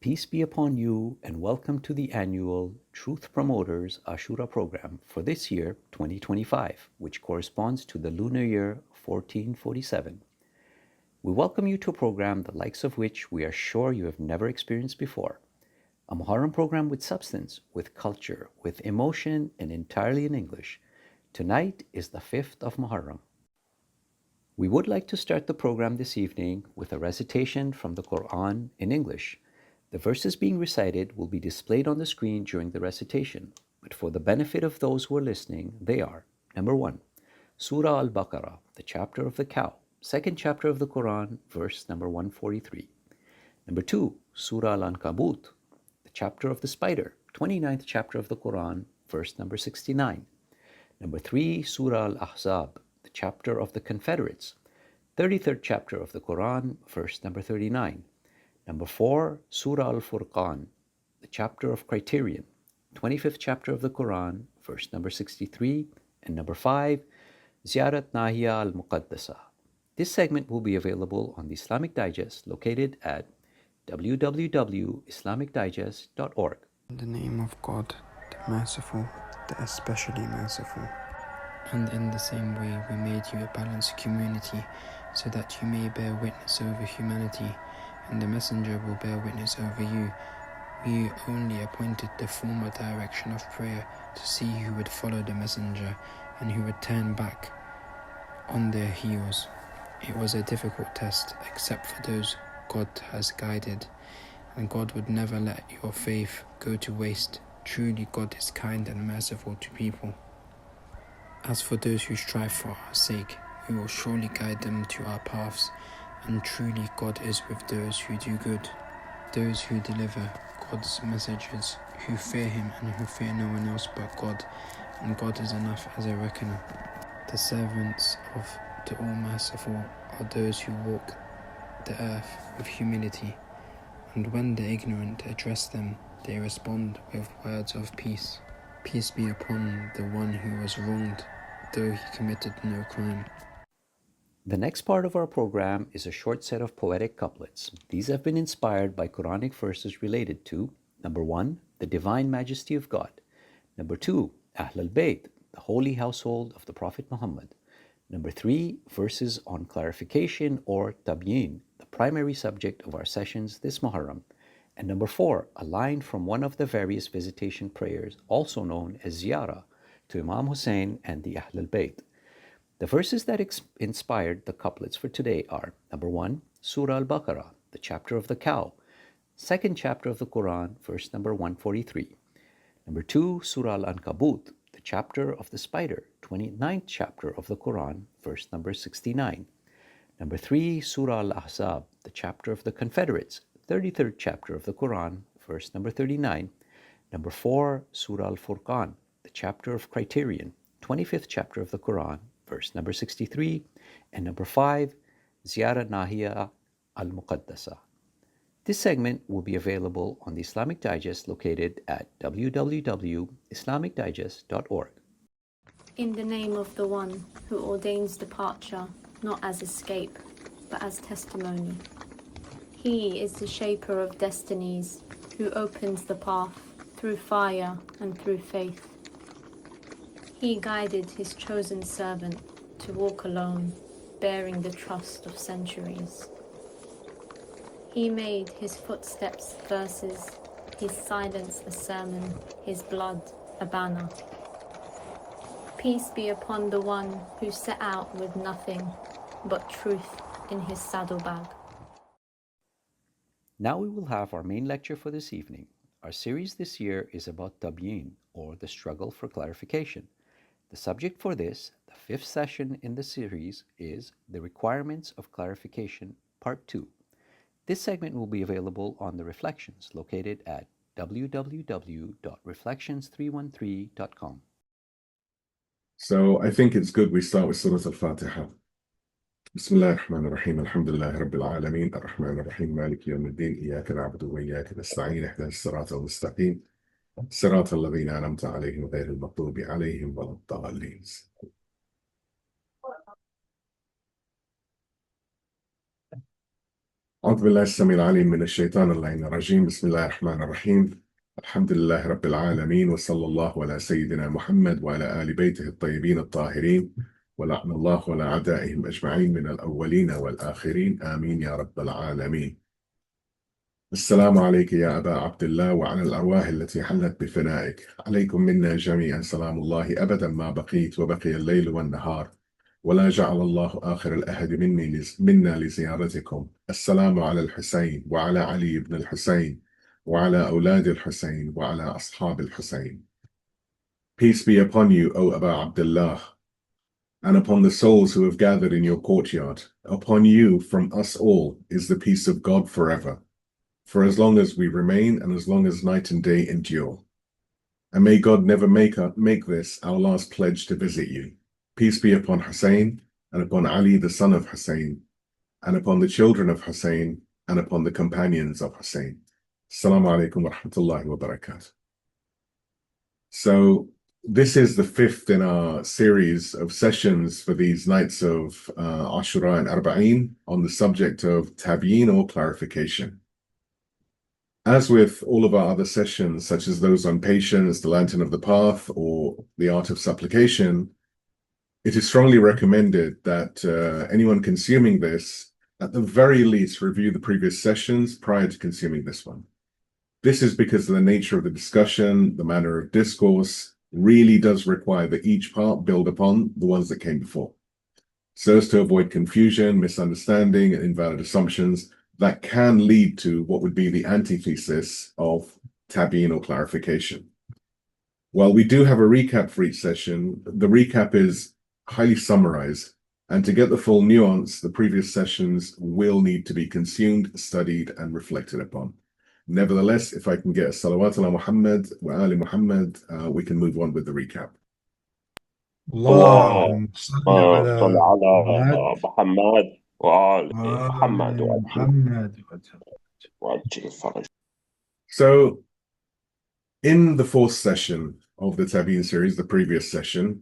Peace be upon you and welcome to the annual Truth Promoters Ashura program for this year, 2025, which corresponds to the lunar year 1447. We welcome you to a program the likes of which we are sure you have never experienced before. A Muharram program with substance, with culture, with emotion, and entirely in English. Tonight is the 5th of Muharram. We would like to start the program this evening with a recitation from the Quran in English. The verses being recited will be displayed on the screen during the recitation, but for the benefit of those who are listening, they are: number 1, Surah Al-Baqarah, the chapter of the cow, second chapter of the Quran, verse number 143. Number 2, Surah Al-Ankabut, the chapter of the spider, 29th chapter of the Quran, verse number 69. Number 3, Surah Al-Ahzab, the chapter of the Confederates, 33rd chapter of the Quran, verse number 39. Number 4, Surah Al-Furqan, the chapter of Criterion, 25th chapter of the Quran, verse number 63. And number 5, Ziyarat Nahiya Al-Muqaddasa. This segment will be available on the Islamic Digest located at www.islamicdigest.org. In the name of God, the Merciful, the especially merciful. And in the same way we made you a balanced community, so that you may bear witness over humanity, and the messenger will bear witness over you. We only appointed the former direction of prayer to see who would follow the messenger and who would turn back on their heels. It was a difficult test, except for those God has guided, and God would never let your faith go to waste. Truly God is kind and merciful to people. As for those who strive for our sake, we will surely guide them to our paths, and truly God is with those who do good, those who deliver God's messages, who fear Him and who fear no one else but God, and God is enough as a reckoner. The servants of the All-Merciful are those who walk the earth with humility, and when the ignorant address them, they respond with words of peace. Peace be upon the one who was wronged, though he committed no crime. The next part of our program is a short set of poetic couplets. These have been inspired by Quranic verses related to: number 1, the divine majesty of God; number 2, Ahl al-Bayt, the holy household of the Prophet Muhammad; number 3, verses on clarification or Tabyeen, the primary subject of our sessions this Muharram; and number 4, a line from one of the various visitation prayers, also known as Ziyarah, to Imam Husayn and the Ahl al-Bayt. The verses that inspired the couplets for today are: number 1, Surah Al-Baqarah, the chapter of the cow, second chapter of the Quran, verse number 143. Number 2, Surah Al-Ankabut, the chapter of the spider, 29th chapter of the Quran, verse number 69. Number 3, Surah Al-Ahzab, the chapter of the Confederates, 33rd chapter of the Quran, verse number 39. Number 4, Surah Al-Furqan, the chapter of Criterion, 25th chapter of the Quran, verse number 63. And number 5, Ziyarat Nahiya Al-Muqaddasa. This segment will be available on the Islamic Digest located at www.islamicdigest.org. In the name of the one who ordains departure not as escape, but as testimony. He is the shaper of destinies, who opens the path through fire and through faith. He guided his chosen servant to walk alone, bearing the trust of centuries. He made his footsteps verses, his silence a sermon, his blood a banner. Peace be upon the one who set out with nothing but truth in his saddlebag. Now we will have our main lecture for this evening. Our series this year is about Tabyeen, or the struggle for clarification. The subject for this, the 5th session in the series, is the requirements of clarification, part 2. This segment will be available on the Reflections located at www.reflections313.com. So I think it's good we start with Surah Al-Fatiha. Bismillah ar-Rahman ar-Rahim, alhamdulillah rabbil alameen, ar-Rahman ar-Rahim, maliki yawmiddin, iyaka na'budu wa iyaka nasta'in, ihdinas as-sirata al-mustaqim, sirata alladhina an'amta alayhim ghayri al-maghdubi alayhim walad-dallin. أعوذ بالله السميع العليم من الشيطان اللعين الرجيم بسم الله الرحمن الرحيم الحمد لله رب العالمين وصلى الله على سيدنا محمد وعلى آل بيته الطيبين الطاهرين ولعن الله على أعدائهم أجمعين من الأولين والآخرين آمين يا رب العالمين. السلام عليك يا أبا عبد الله وعلى الأرواح التي حلت بفنائك، عليكم منا جميعا سلام الله أبدا ما بقيت وبقي الليل والنهار، ولا جعل الله آخر الأهد منا لزيارتكم. السلام على الحسين وعلى علي بن الحسين وعلى أولاد الحسين وعلى أصحاب الحسين. Peace be upon you, O Aba Abdullah, and upon the souls who have gathered in your courtyard. Upon you, from us all, is the peace of God forever, for as long as we remain and as long as night and day endure. And may God never make this our last pledge to visit you. Peace be upon Hussein, and upon Ali, the son of Hussein, and upon the children of Hussein, and upon the companions of Hussein. Assalamu alaikum wa rahmatullahi wa barakatuh. So, this is the fifth in our series of sessions for these nights of Ashura and Arba'een on the subject of Tabyeen or clarification. As with all of our other sessions, such as those on patience, the lantern of the path, or the art of supplication, it is strongly recommended that anyone consuming this, at the very least, review the previous sessions prior to consuming this one. This is because of the nature of the discussion, the manner of discourse, really does require that each part build upon the ones that came before, so as to avoid confusion, misunderstanding, and invalid assumptions that can lead to what would be the antithesis of Tabyeen or clarification. While we do have a recap for each session, the recap is highly summarized, and to get the full nuance, the previous sessions will need to be consumed, studied, and reflected upon. Nevertheless, if I can get a salawat ala Muhammad wa ali Muhammad, we can move on with the recap. اللهم صل صل على على محمد محمد وآل محمد وآل محمد وعجل فرج. So, in the fourth session of the Tabyeen series, the previous session,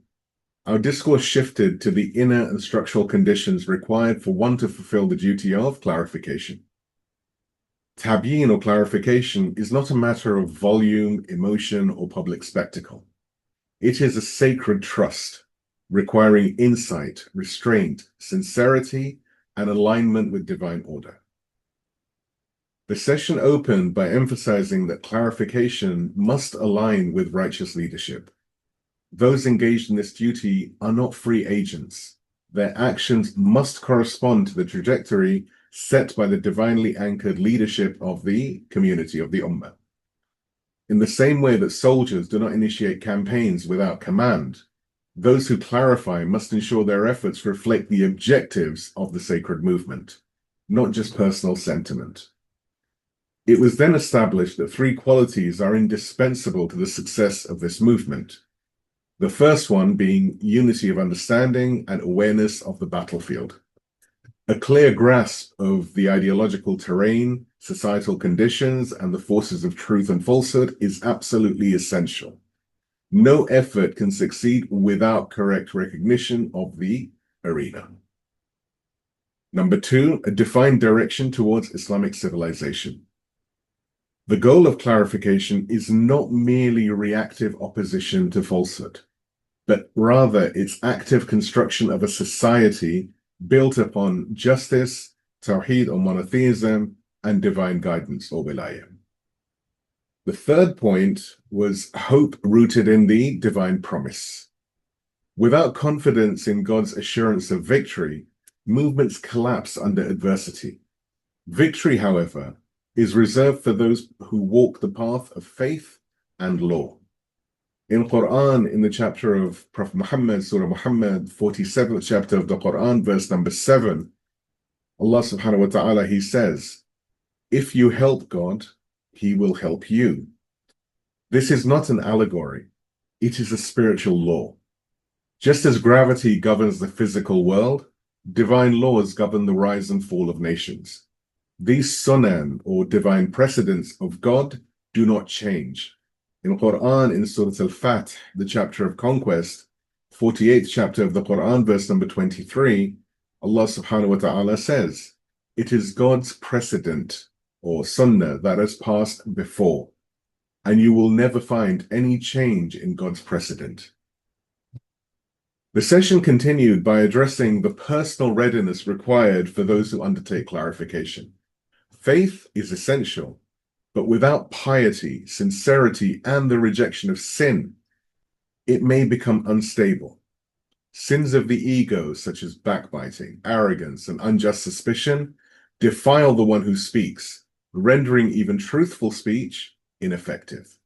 our discourse shifted to the inner and structural conditions required for one to fulfill the duty of clarification. Tabyeen or clarification is not a matter of volume, emotion, or public spectacle. It is a sacred trust, requiring insight, restraint, sincerity, and alignment with divine order. The session opened by emphasizing that clarification must align with righteous leadership. Those engaged in this duty are not free agents. Their actions must correspond to the trajectory set by the divinely anchored leadership of the community, of the Ummah. In the same way that soldiers do not initiate campaigns without command, those who clarify must ensure their efforts reflect the objectives of the sacred movement, not just personal sentiment. It was then established that three qualities are indispensable to the success of this movement. The first one being unity of understanding and awareness of the battlefield. A clear grasp of the ideological terrain, societal conditions, and the forces of truth and falsehood is absolutely essential. No effort can succeed without correct recognition of the arena. Number two, a defined direction towards Islamic civilization. The goal of clarification is not merely reactive opposition to falsehood, but rather its active construction of a society built upon justice, tawheed or monotheism, and divine guidance or wilayah. The third point was hope rooted in the divine promise. Without confidence in God's assurance of victory, movements collapse under adversity. Victory, however, is reserved for those who walk the path of faith and law. In Quran, in the chapter of Prophet Muhammad, Surah Muhammad, 47th chapter of the Quran, verse number 7, Allah subhanahu wa ta'ala, He says, if you help God, He will help you. This is not an allegory. It is a spiritual law. Just as gravity governs the physical world, divine laws govern the rise and fall of nations. These sunan, or divine precedents of God, do not change. In Quran, in Surah Al-Fath, the chapter of conquest, 48th chapter of the Quran, verse number 23, Allah subhanahu wa ta'ala says, It is God's precedent or sunnah that has passed before, and you will never find any change in God's precedent. The session continued by addressing the personal readiness required for those who undertake clarification. Faith is essential, but without piety, sincerity, and the rejection of sin, it may become unstable. Sins of the ego, such as backbiting, arrogance, and unjust suspicion, defile the one who speaks, rendering even truthful speech ineffective.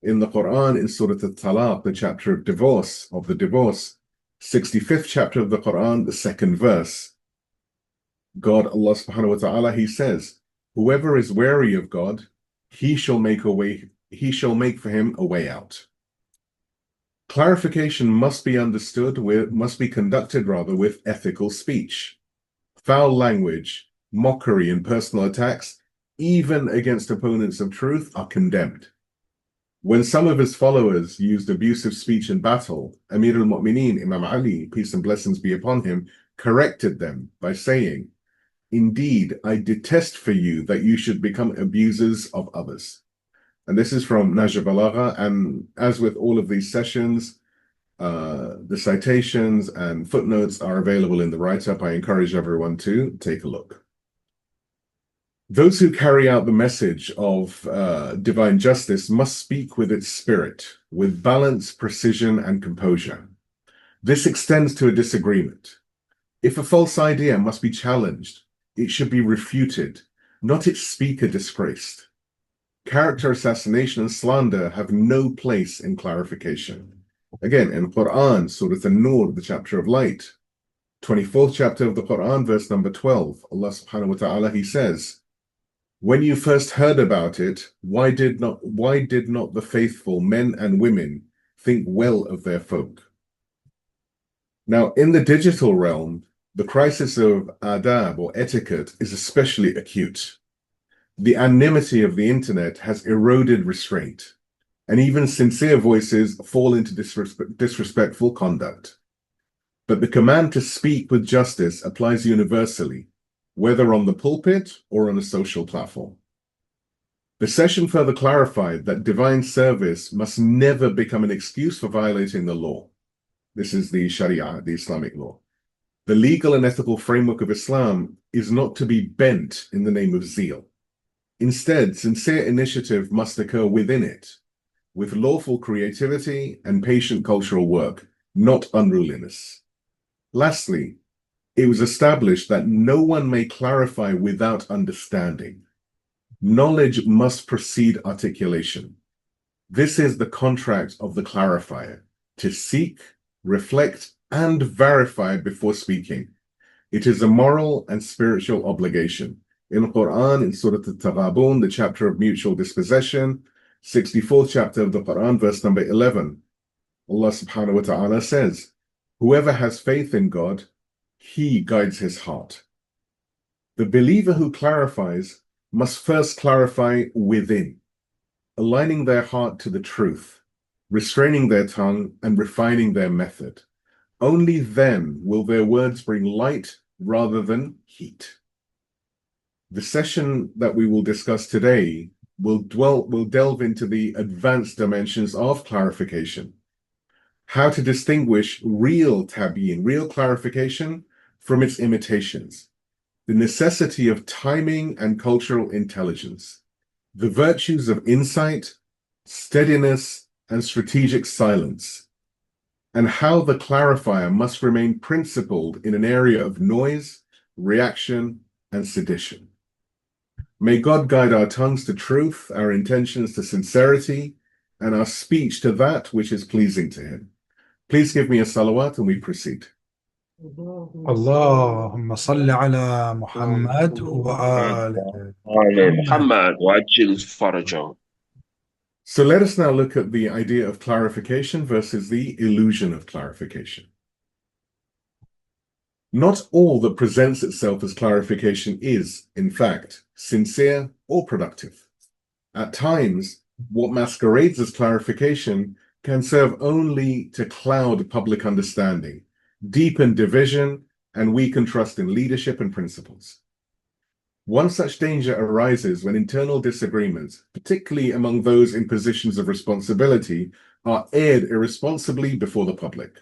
In the Quran, in Surah Al-Talaq, the chapter of the divorce, 65th chapter of the Quran, the second verse, God, Allah subhanahu wa ta'ala, he says, whoever is wary of God, he shall make for him a way out. Clarification must be conducted with ethical speech. Foul language, mockery, and personal attacks, even against opponents of truth, are condemned. When some of his followers used abusive speech in battle, Amir al-Mu'mineen, Imam Ali, peace and blessings be upon him, corrected them by saying, indeed, I detest for you that you should become abusers of others. And this is from Najr Balagha, and as with all of these sessions, the citations and footnotes are available in the write-up. I encourage everyone to take a look. Those who carry out the message of divine justice must speak with its spirit, with balance, precision, and composure. This extends to a disagreement. If a false idea must be challenged, it should be refuted, not its speaker disgraced. Character assassination and slander have no place in clarification. Again, in Quran, Surah An-Nur, the chapter of light, 24th chapter of the Quran, verse number 12, Allah subhanahu wa ta'ala, he says, when you first heard about it, why did not the faithful men and women think well of their folk? Now, in the digital realm, the crisis of adab or etiquette is especially acute. The anonymity of the internet has eroded restraint, and even sincere voices fall into disrespectful conduct. But the command to speak with justice applies universally, whether on the pulpit or on a social platform. The session further clarified that divine service must never become an excuse for violating the law. This is the Sharia, the Islamic law. The legal and ethical framework of Islam is not to be bent in the name of zeal. Instead, sincere initiative must occur within it, with lawful creativity and patient cultural work, not unruliness. Lastly, it was established that no one may clarify without understanding. Knowledge must precede articulation. This is the contract of the clarifier, to seek, reflect, and verify before speaking. It is a moral and spiritual obligation. In the Quran, in Surah Al-Taghabun, the chapter of mutual dispossession, 64th chapter of the Quran, verse number 11, Allah subhanahu wa ta'ala says, whoever has faith in God, he guides his heart. The believer who clarifies must first clarify within, aligning their heart to the truth, restraining their tongue, and refining their method. Only then will their words bring light rather than heat. The session that we will discuss today will delve into the advanced dimensions of clarification, how to distinguish real tabyeen, real clarification, from its imitations, the necessity of timing and cultural intelligence, the virtues of insight, steadiness, and strategic silence, and how the clarifier must remain principled in an area of noise, reaction, and sedition. May God guide our tongues to truth, our intentions to sincerity, and our speech to that which is pleasing to Him. Please give me a salawat and we proceed. اللهم صل على محمد وآل آل محمد. محمد وعجل فرجهم. So let us now look at the idea of clarification versus the illusion of clarification. Not all that presents itself as clarification is, in fact, sincere or productive. At times, what masquerades as clarification can serve only to cloud public understanding, deepen division, and weaken trust in leadership and principles. One such danger arises when internal disagreements, particularly among those in positions of responsibility, are aired irresponsibly before the public.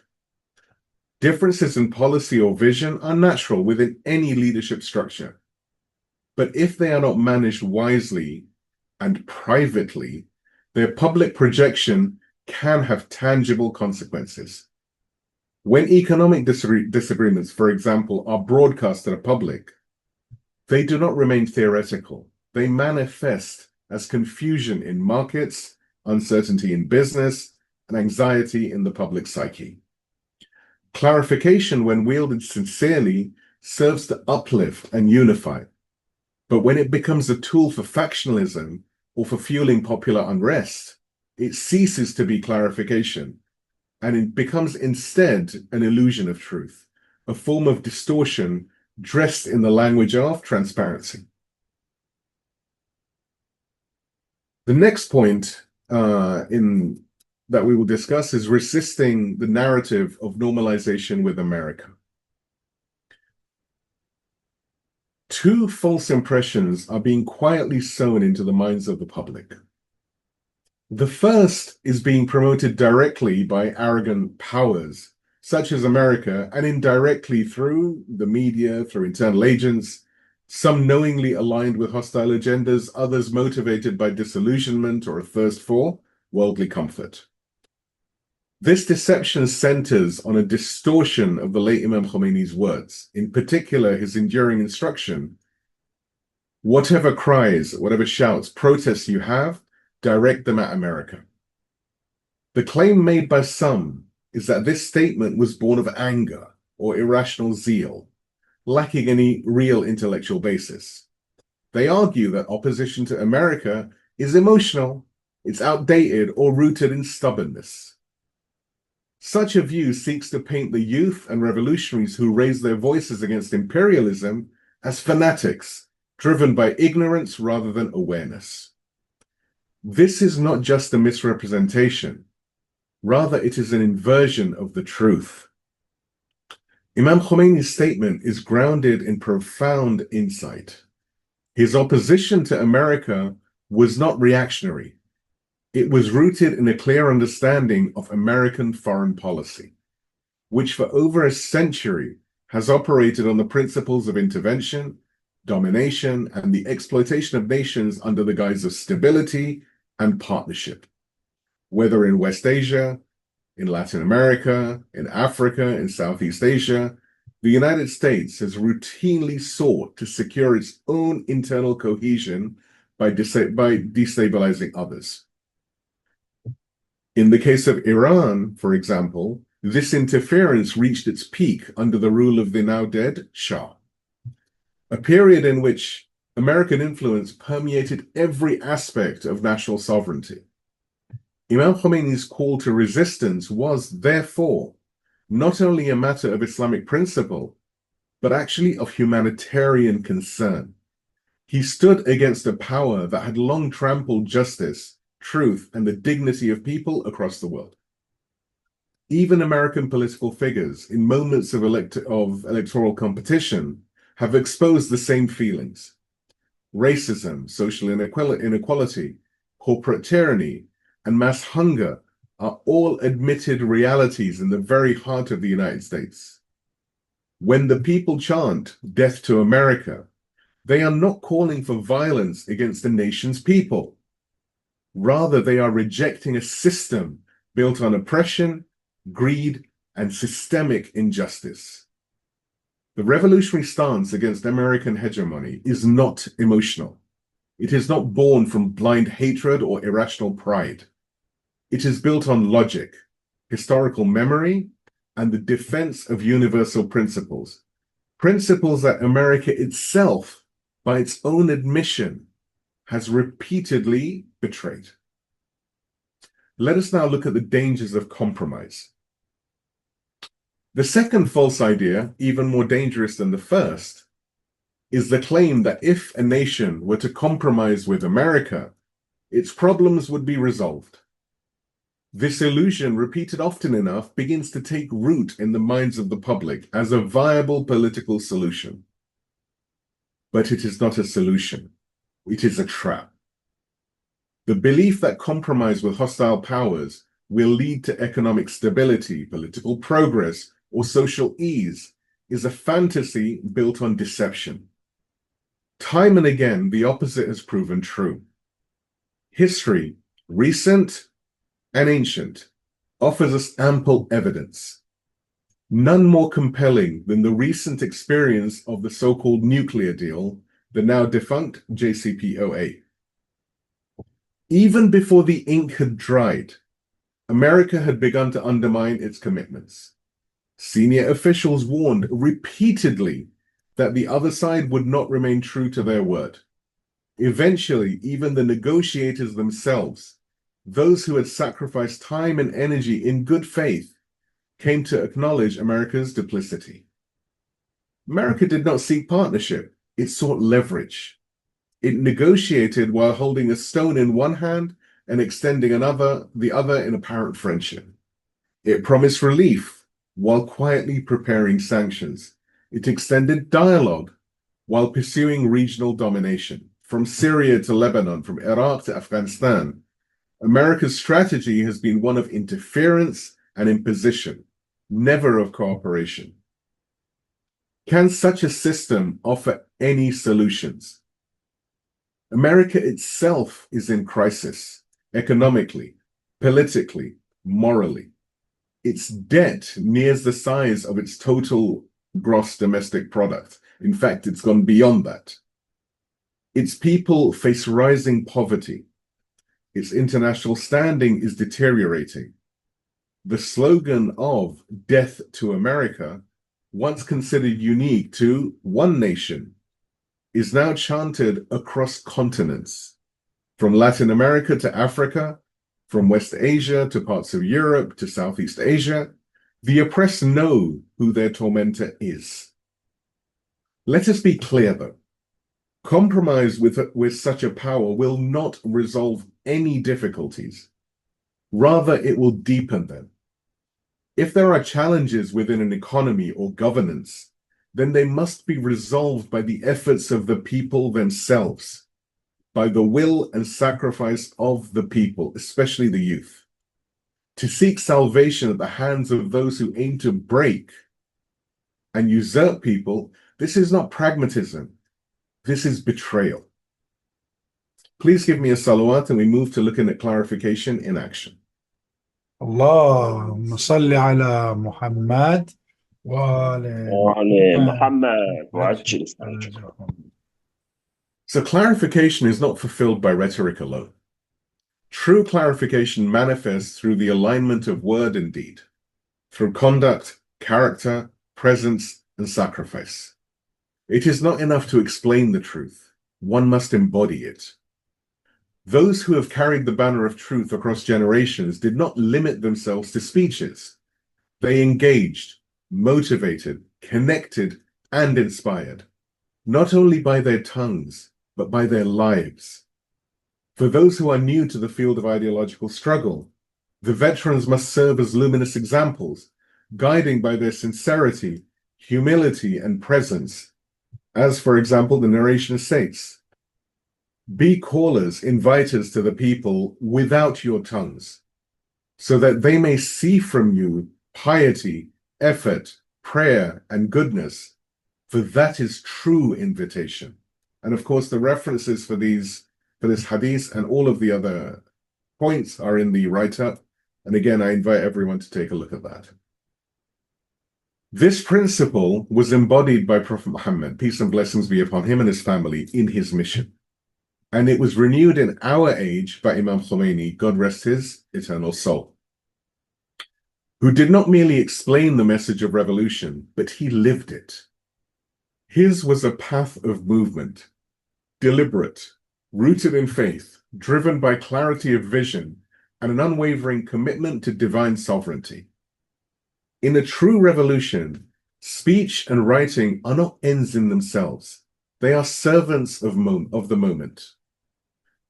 Differences in policy or vision are natural within any leadership structure. But if they are not managed wisely and privately, their public projection can have tangible consequences. When economic disagreements, for example, are broadcast to the public, they do not remain theoretical. They manifest as confusion in markets, uncertainty in business, and anxiety in the public psyche. Clarification, when wielded sincerely, serves to uplift and unify. But when it becomes a tool for factionalism or for fueling popular unrest, it ceases to be clarification, and it becomes instead an illusion of truth, a form of distortion dressed in the language of transparency. The next point that we will discuss is resisting the narrative of normalization with America. Two false impressions are being quietly sown into the minds of the public. The first is being promoted directly by arrogant powers, such as America, and indirectly through the media, through internal agents, some knowingly aligned with hostile agendas, others motivated by disillusionment or a thirst for worldly comfort. This deception centers on a distortion of the late Imam Khomeini's words, in particular his enduring instruction: whatever cries, whatever shouts, protests you have, direct them at America. The claim made by some is that this statement was born of anger or irrational zeal, lacking any real intellectual basis. They argue that opposition to America is emotional, it's outdated, or rooted in stubbornness. Such a view seeks to paint the youth and revolutionaries who raise their voices against imperialism as fanatics, driven by ignorance rather than awareness. This is not just a misrepresentation, rather it is an inversion of the truth. Imam Khomeini's statement is grounded in profound insight. His opposition to America was not reactionary. It was rooted in a clear understanding of American foreign policy, which for over a century has operated on the principles of intervention, domination, and the exploitation of nations under the guise of stability and partnership. Whether in West Asia, in Latin America, in Africa, in Southeast Asia, the United States has routinely sought to secure its own internal cohesion by destabilizing others. In the case of Iran, for example, this interference reached its peak under the rule of the now dead Shah, a period in which American influence permeated every aspect of national sovereignty. Imam Khomeini's call to resistance was, therefore, not only a matter of Islamic principle, but actually of humanitarian concern. He stood against a power that had long trampled justice, truth, and the dignity of people across the world. Even American political figures, in moments of electoral competition, have exposed the same feelings. Racism, social inequality, corporate tyranny, and mass hunger are all admitted realities in the very heart of the United States. When the people chant "Death to America," they are not calling for violence against the nation's people. Rather, they are rejecting a system built on oppression, greed, and systemic injustice. The revolutionary stance against American hegemony is not emotional. It is not born from blind hatred or irrational pride. It is built on logic, historical memory, and the defense of universal principles. Principles that America itself, by its own admission, has repeatedly betrayed. Let us now look at the dangers of compromise. The second false idea, even more dangerous than the first, is the claim that if a nation were to compromise with America, its problems would be resolved. This illusion, repeated often enough, begins to take root in the minds of the public as a viable political solution. but it is not a solution. It is a trap. The belief that compromise with hostile powers will lead to economic stability, political progress, or social ease is a fantasy built on deception. Time and again, the opposite has proven true. History, recent and ancient, offers us ample evidence, none more compelling than the recent experience of the so-called nuclear deal, the now defunct JCPOA. Even before the ink had dried, America had begun to undermine its commitments. Senior officials warned repeatedly that the other side would not remain true to their word. Eventually, even the negotiators themselves, those who had sacrificed time and energy in good faith, came to acknowledge America's duplicity. America did not seek partnership, it sought leverage. It negotiated while holding a stone in one hand and extending the other in apparent friendship. It promised relief while quietly preparing sanctions. It extended dialogue while pursuing regional domination. From Syria to Lebanon, from Iraq to Afghanistan, America's strategy has been one of interference and imposition, never of cooperation. Can such a system offer any solutions? America itself is in crisis, economically, politically, morally. Its debt nears the size of its total gross domestic product. In fact, it's gone beyond that. Its people face rising poverty. Its international standing is deteriorating. The slogan of "Death to America," once considered unique to one nation, is now chanted across continents, from Latin America to Africa, from West Asia to parts of Europe to Southeast Asia. The oppressed know who their tormentor is. Let us be clear, though. Compromise with such a power will not resolve any difficulties. Rather, it will deepen them. If there are challenges within an economy or governance, then they must be resolved by the efforts of the people themselves, by the will and sacrifice of the people, especially the youth. To seek salvation at the hands of those who aim to break and usurp people, this is not pragmatism, this is betrayal. Please give me a salawat and we move to looking at clarification in action. اللهم صل على محمد Awn and Muhammad وعجل فرجهم. So clarification is not fulfilled by rhetoric alone. True clarification manifests through the alignment of word and deed, through conduct, character, presence, and sacrifice. It is not enough to explain the truth. One must embody it. Those who have carried the banner of truth across generations did not limit themselves to speeches. They engaged, motivated, connected, and inspired, not only by their tongues, but by their lives. For those who are new to the field of ideological struggle, the veterans must serve as luminous examples, guiding by their sincerity, humility, and presence. As, for example, the narration states, "Be callers, inviters to the people without your tongues, so that they may see from you piety, effort, prayer, and goodness, for that is true invitation." And of course, the references for this hadith and all of the other points are in the write-up. And again, I invite everyone to take a look at that. This principle was embodied by Prophet Muhammad, peace and blessings be upon him and his family, in his mission. And it was renewed in our age by Imam Khomeini, God rest his eternal soul, who did not merely explain the message of revolution, but he lived it. His was a path of movement, deliberate, rooted in faith, driven by clarity of vision and an unwavering commitment to divine sovereignty. In a true revolution, speech and writing are not ends in themselves. They are servants of the moment.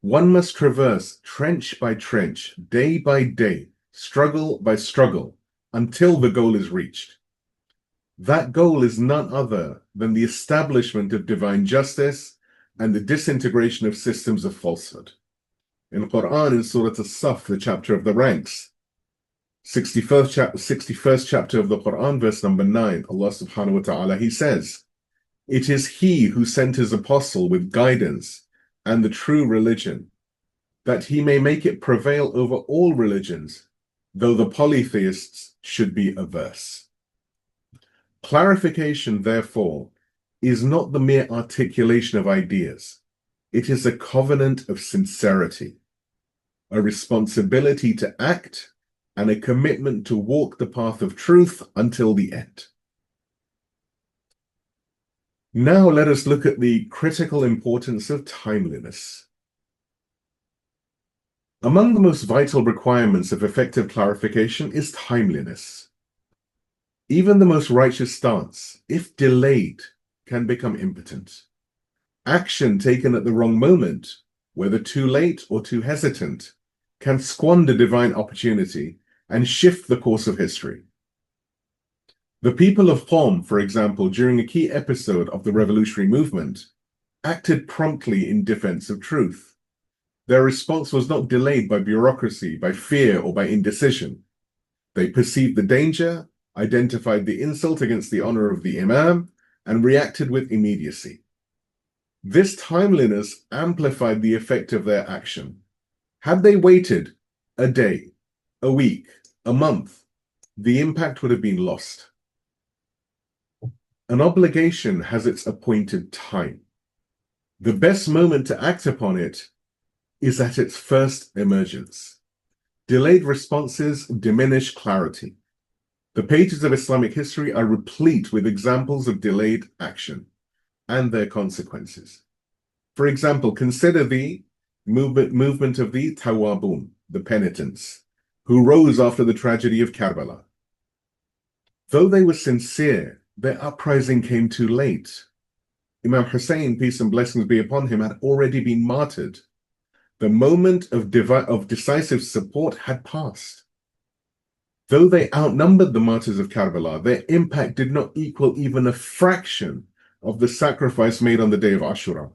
One must traverse trench by trench, day by day, struggle by struggle, until the goal is reached. That goal is none other than the establishment of divine justice and the disintegration of systems of falsehood. In Quran, in Surah As-Saf, the chapter of the ranks, 61st chapter of the Quran, verse number 9, Allah subhanahu wa ta'ala, He says, "It is He who sent His apostle with guidance and the true religion, that He may make it prevail over all religions, though the polytheists should be averse." Clarification, therefore, is not the mere articulation of ideas. It is a covenant of sincerity, a responsibility to act, and a commitment to walk the path of truth until the end. Now let us look at the critical importance of timeliness. Among the most vital requirements of effective clarification is timeliness. Even the most righteous stance, if delayed, can become impotent. Action taken at the wrong moment, whether too late or too hesitant, can squander divine opportunity and shift the course of history. The people of Qom, for example, during a key episode of the revolutionary movement, acted promptly in defense of truth. Their response was not delayed by bureaucracy, by fear, or by indecision. They perceived the danger, identified the insult against the honor of the Imam, and reacted with immediacy. This timeliness amplified the effect of their action. Had they waited a day, a week, a month, the impact would have been lost. An obligation has its appointed time. The best moment to act upon it is at its first emergence. Delayed responses diminish clarity. The pages of Islamic history are replete with examples of delayed action and their consequences. For example, consider the movement of the Tawabun, the penitents, who rose after the tragedy of Karbala. Though they were sincere, their uprising came too late. Imam Husayn, peace and blessings be upon him, had already been martyred. The moment of decisive support had passed. Though they outnumbered the martyrs of Karbala, their impact did not equal even a fraction of the sacrifice made on the day of Ashura.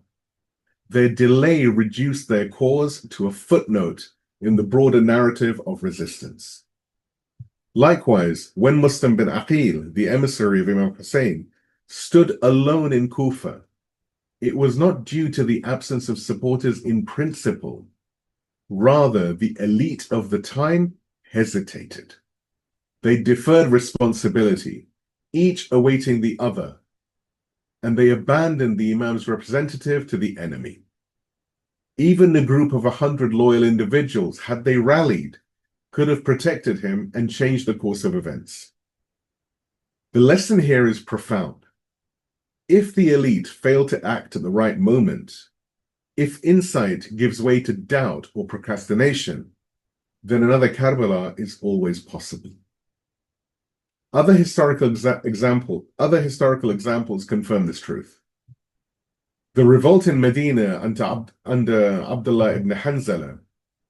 Their delay reduced their cause to a footnote in the broader narrative of resistance. Likewise, when Muslim bin Aqil, the emissary of Imam Husayn, stood alone in Kufa, it was not due to the absence of supporters in principle. Rather, the elite of the time hesitated. They deferred responsibility, each awaiting the other, and they abandoned the Imam's representative to the enemy. Even a group of 100 loyal individuals, had they rallied, could have protected him and changed the course of events. The lesson here is profound. If the elite fail to act at the right moment, if insight gives way to doubt or procrastination, then another Karbala is always possible. Other historical examples confirm this truth. The revolt in Medina under Abdullah ibn Hanzala,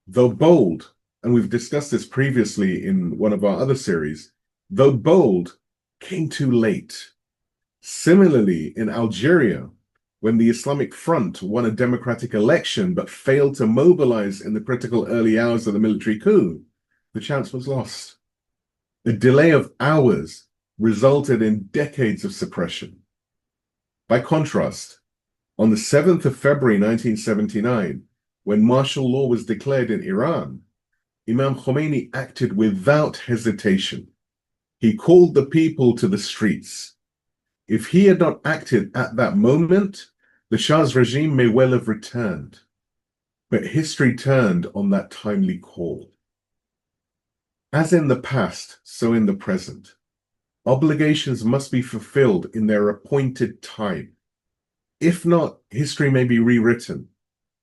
though bold, and we've discussed this previously in one of our other series, though bold, came too late. Similarly, in Algeria, when the Islamic Front won a democratic election but failed to mobilize in the critical early hours of the military coup, the chance was lost. A delay of hours resulted in decades of suppression. By contrast, on the 7th of February 1979, when martial law was declared in Iran, Imam Khomeini acted without hesitation. He called the people to the streets. If he had not acted at that moment, the Shah's regime may well have returned. But history turned on that timely call. As in the past, so in the present, obligations must be fulfilled in their appointed time. If not, history may be rewritten,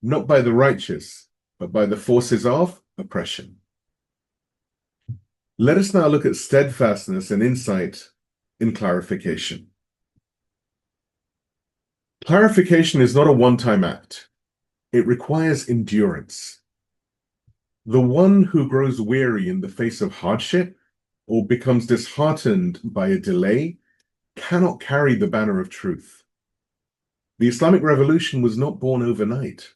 not by the righteous, but by the forces of oppression. Let us now look at steadfastness and insight in clarification. Clarification is not a one-time act. It requires endurance. The one who grows weary in the face of hardship or becomes disheartened by a delay cannot carry the banner of truth. The Islamic revolution was not born overnight.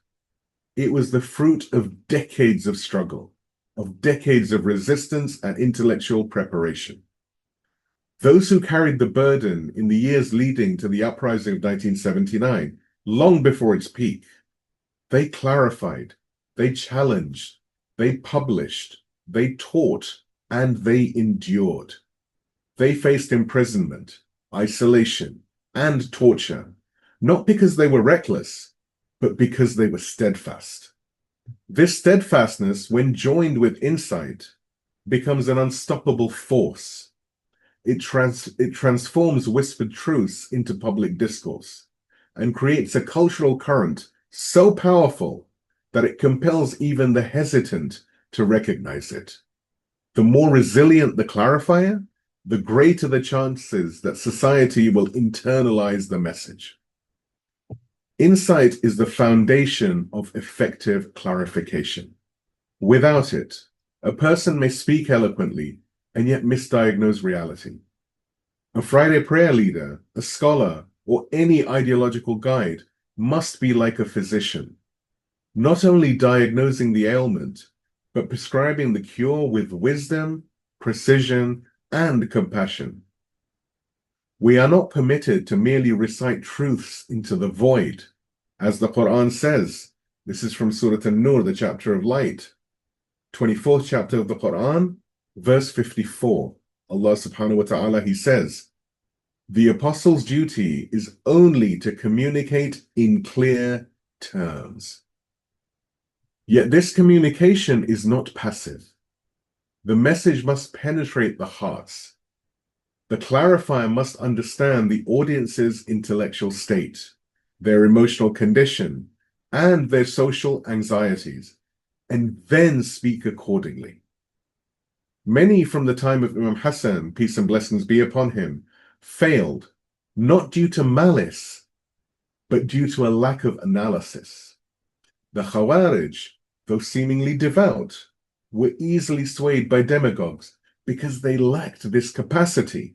It was the fruit of decades of struggle, of decades of resistance and intellectual preparation. Those who carried the burden in the years leading to the uprising of 1979, long before its peak, they clarified, they challenged, they published, they taught, and they endured. They faced imprisonment, isolation, and torture, not because they were reckless, but because they were steadfast. This steadfastness, when joined with insight, becomes an unstoppable force. It transforms whispered truths into public discourse and creates a cultural current so powerful that it compels even the hesitant to recognize it. The more resilient the clarifier, the greater the chances that society will internalize the message. Insight is the foundation of effective clarification. Without it, a person may speak eloquently and yet misdiagnose reality. A Friday prayer leader, a scholar, or any ideological guide must be like a physician, not only diagnosing the ailment, but prescribing the cure with wisdom, precision, and compassion. We are not permitted to merely recite truths into the void. As the Quran says, this is from Surah An-Nur, the chapter of light, 24th chapter of the Quran, verse 54. Allah subhanahu wa ta'ala, He says, the apostle's duty is only to communicate in clear terms. Yet this communication is not passive. The message must penetrate the hearts. The clarifier must understand the audience's intellectual state, their emotional condition, and their social anxieties, and then speak accordingly. Many from the time of Imam Husayn, peace and blessings be upon him, failed, not due to malice, but due to a lack of analysis. The Khawarij, though seemingly devout, were easily swayed by demagogues because they lacked this capacity.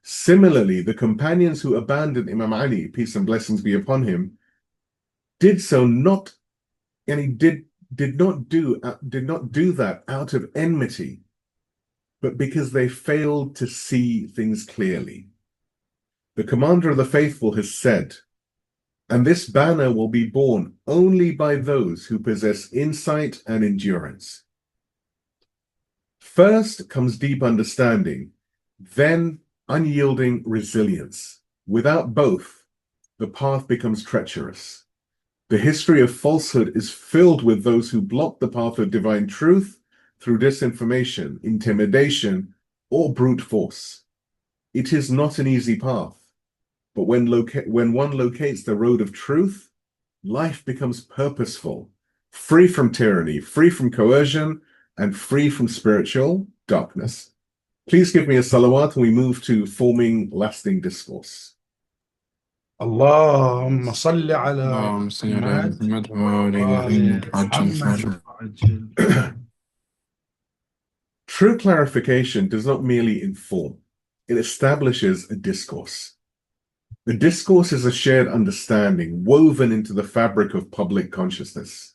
Similarly, the companions who abandoned Imam Ali, peace and blessings be upon him, did not do that out of enmity, but because they failed to see things clearly. The commander of the faithful has said, and this banner will be borne only by those who possess insight and endurance. First comes deep understanding, then unyielding resilience. Without both, the path becomes treacherous. The history of falsehood is filled with those who block the path of divine truth through disinformation, intimidation, or brute force. It is not an easy path, but when one locates the road of truth, life becomes purposeful, free from tyranny, free from coercion, and free from spiritual darkness. Please give me a salawat and we move to forming lasting discourse. اللهم صل على اللهم صل على محمد محمد وآل وآل محمد محمد. True clarification does not merely inform, it establishes a discourse. The discourse is a shared understanding woven into the fabric of public consciousness.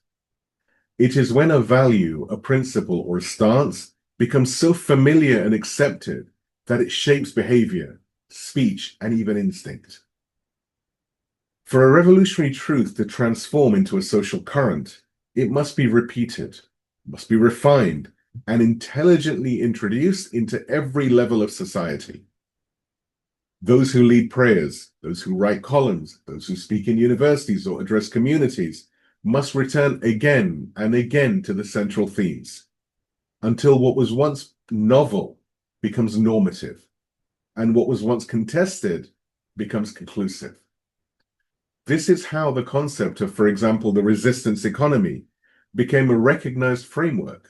It is when a value, a principle, or a stance becomes so familiar and accepted that it shapes behavior, speech, and even instinct. For a revolutionary truth to transform into a social current, it must be repeated, must be refined, and intelligently introduced into every level of society. Those who lead prayers, those who write columns, those who speak in universities or address communities must return again and again to the central themes until what was once novel becomes normative and what was once contested becomes conclusive. This is how the concept of, for example, the resistance economy became a recognized framework.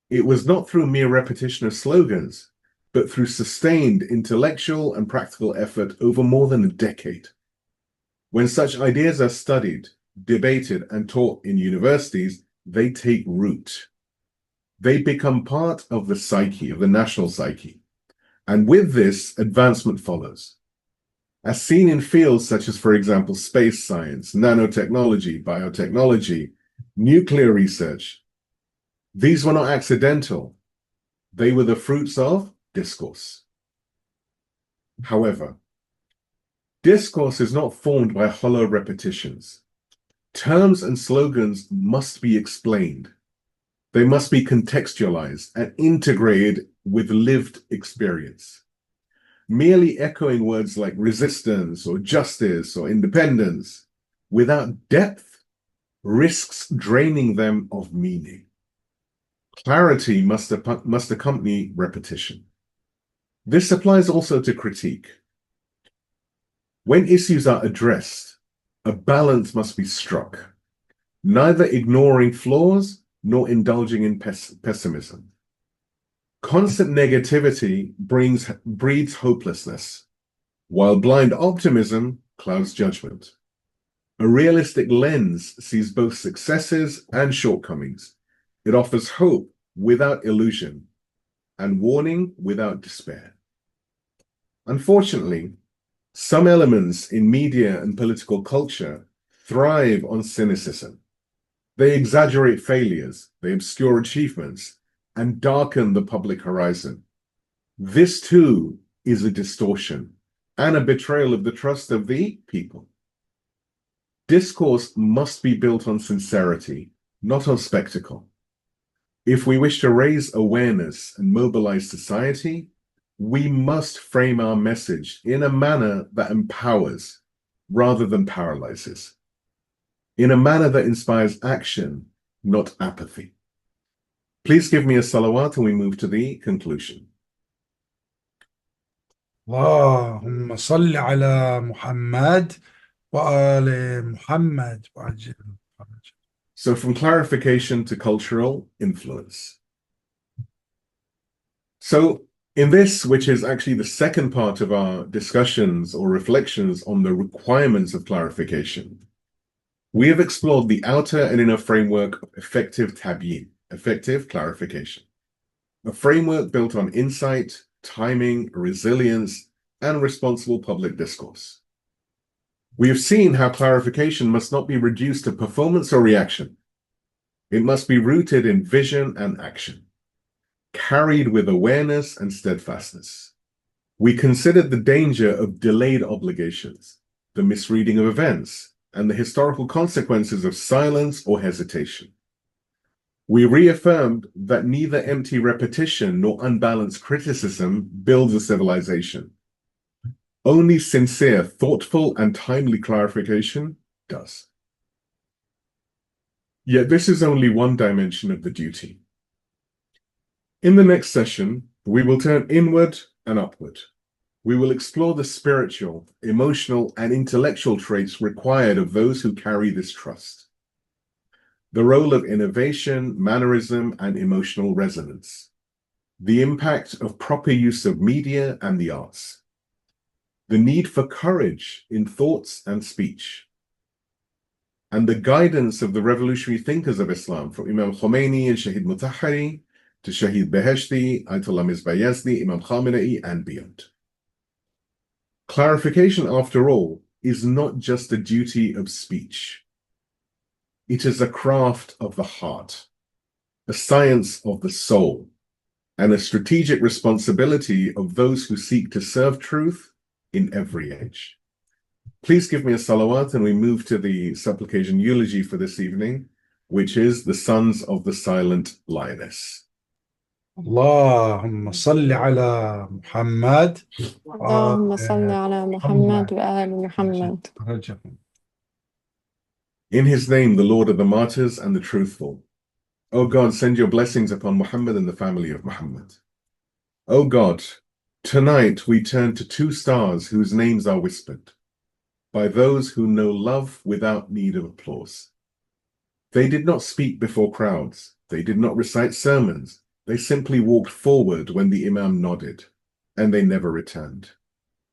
It was not through mere repetition of slogans, but through sustained intellectual and practical effort over more than a decade. When such ideas are studied, debated, and taught in universities, they take root. They become part of the psyche, of the national psyche, And with this, advancement follows. As seen in fields such as, for example, space science, nanotechnology, biotechnology, nuclear research, these were not accidental. They were the fruits of discourse. However, discourse is not formed by hollow repetitions. Terms and slogans must be explained. They must be contextualized and integrated with lived experience. Merely echoing words like resistance or justice or independence without depth risks draining them of meaning. Clarity must accompany repetition. This applies also to critique. When issues are addressed, a balance must be struck, neither ignoring flaws nor indulging in pessimism. Constant negativity breeds hopelessness, while blind optimism clouds judgment. A realistic lens sees both successes and shortcomings. It offers hope without illusion and warning without despair. Unfortunately, some elements in media and political culture thrive on cynicism. They exaggerate failures, they obscure achievements, and darken the public horizon. This too is a distortion and a betrayal of the trust of the people. Discourse must be built on sincerity, not on spectacle. If we wish to raise awareness and mobilize society, we must frame our message in a manner that empowers rather than paralyzes, in a manner that inspires action, not apathy. Please give me a salawat and we move to the conclusion. اللهم صل على محمد وآل محمد وعجل محمد. So from clarification to cultural influence. So in this, which is actually the second part of our discussions or reflections on the requirements of clarification, we have explored the outer and inner framework of effective tabyeen, effective clarification, a framework built on insight, timing, resilience, and responsible public discourse. We have seen how clarification must not be reduced to performance or reaction. It must be rooted in vision and action, carried with awareness and steadfastness. We considered the danger of delayed obligations, the misreading of events, and the historical consequences of silence or hesitation. We reaffirmed that neither empty repetition nor unbalanced criticism builds a civilization. Only sincere, thoughtful, and timely clarification does. Yet this is only one dimension of the duty. In the next session, we will turn inward and upward. We will explore the spiritual, emotional, and intellectual traits required of those who carry this trust. The role of innovation, mannerism, and emotional resonance. The impact of proper use of media and the arts. The need for courage in thoughts and speech. And the guidance of the revolutionary thinkers of Islam, from Imam Khomeini and Shahid Mutahari to Shahid Beheshti, Ayatollah Misbah Yazdi, Imam Khamenei, and beyond. Clarification, after all, is not just a duty of speech. It is a craft of the heart, a science of the soul, and a strategic responsibility of those who seek to serve truth in every age. Please give me a salawat and we move to the supplication eulogy for this evening, which is the Sons of the Silent Lioness. اللهم صل على محمد اللهم صل على محمد وآل محمد. In his name, the Lord of the martyrs and the truthful. O God, send your blessings upon Muhammad and the family of Muhammad. O God, tonight we turn to two stars whose names are whispered by those who know love without need of applause. They did not speak before crowds. They did not recite sermons. They simply walked forward when the Imam nodded, and they never returned.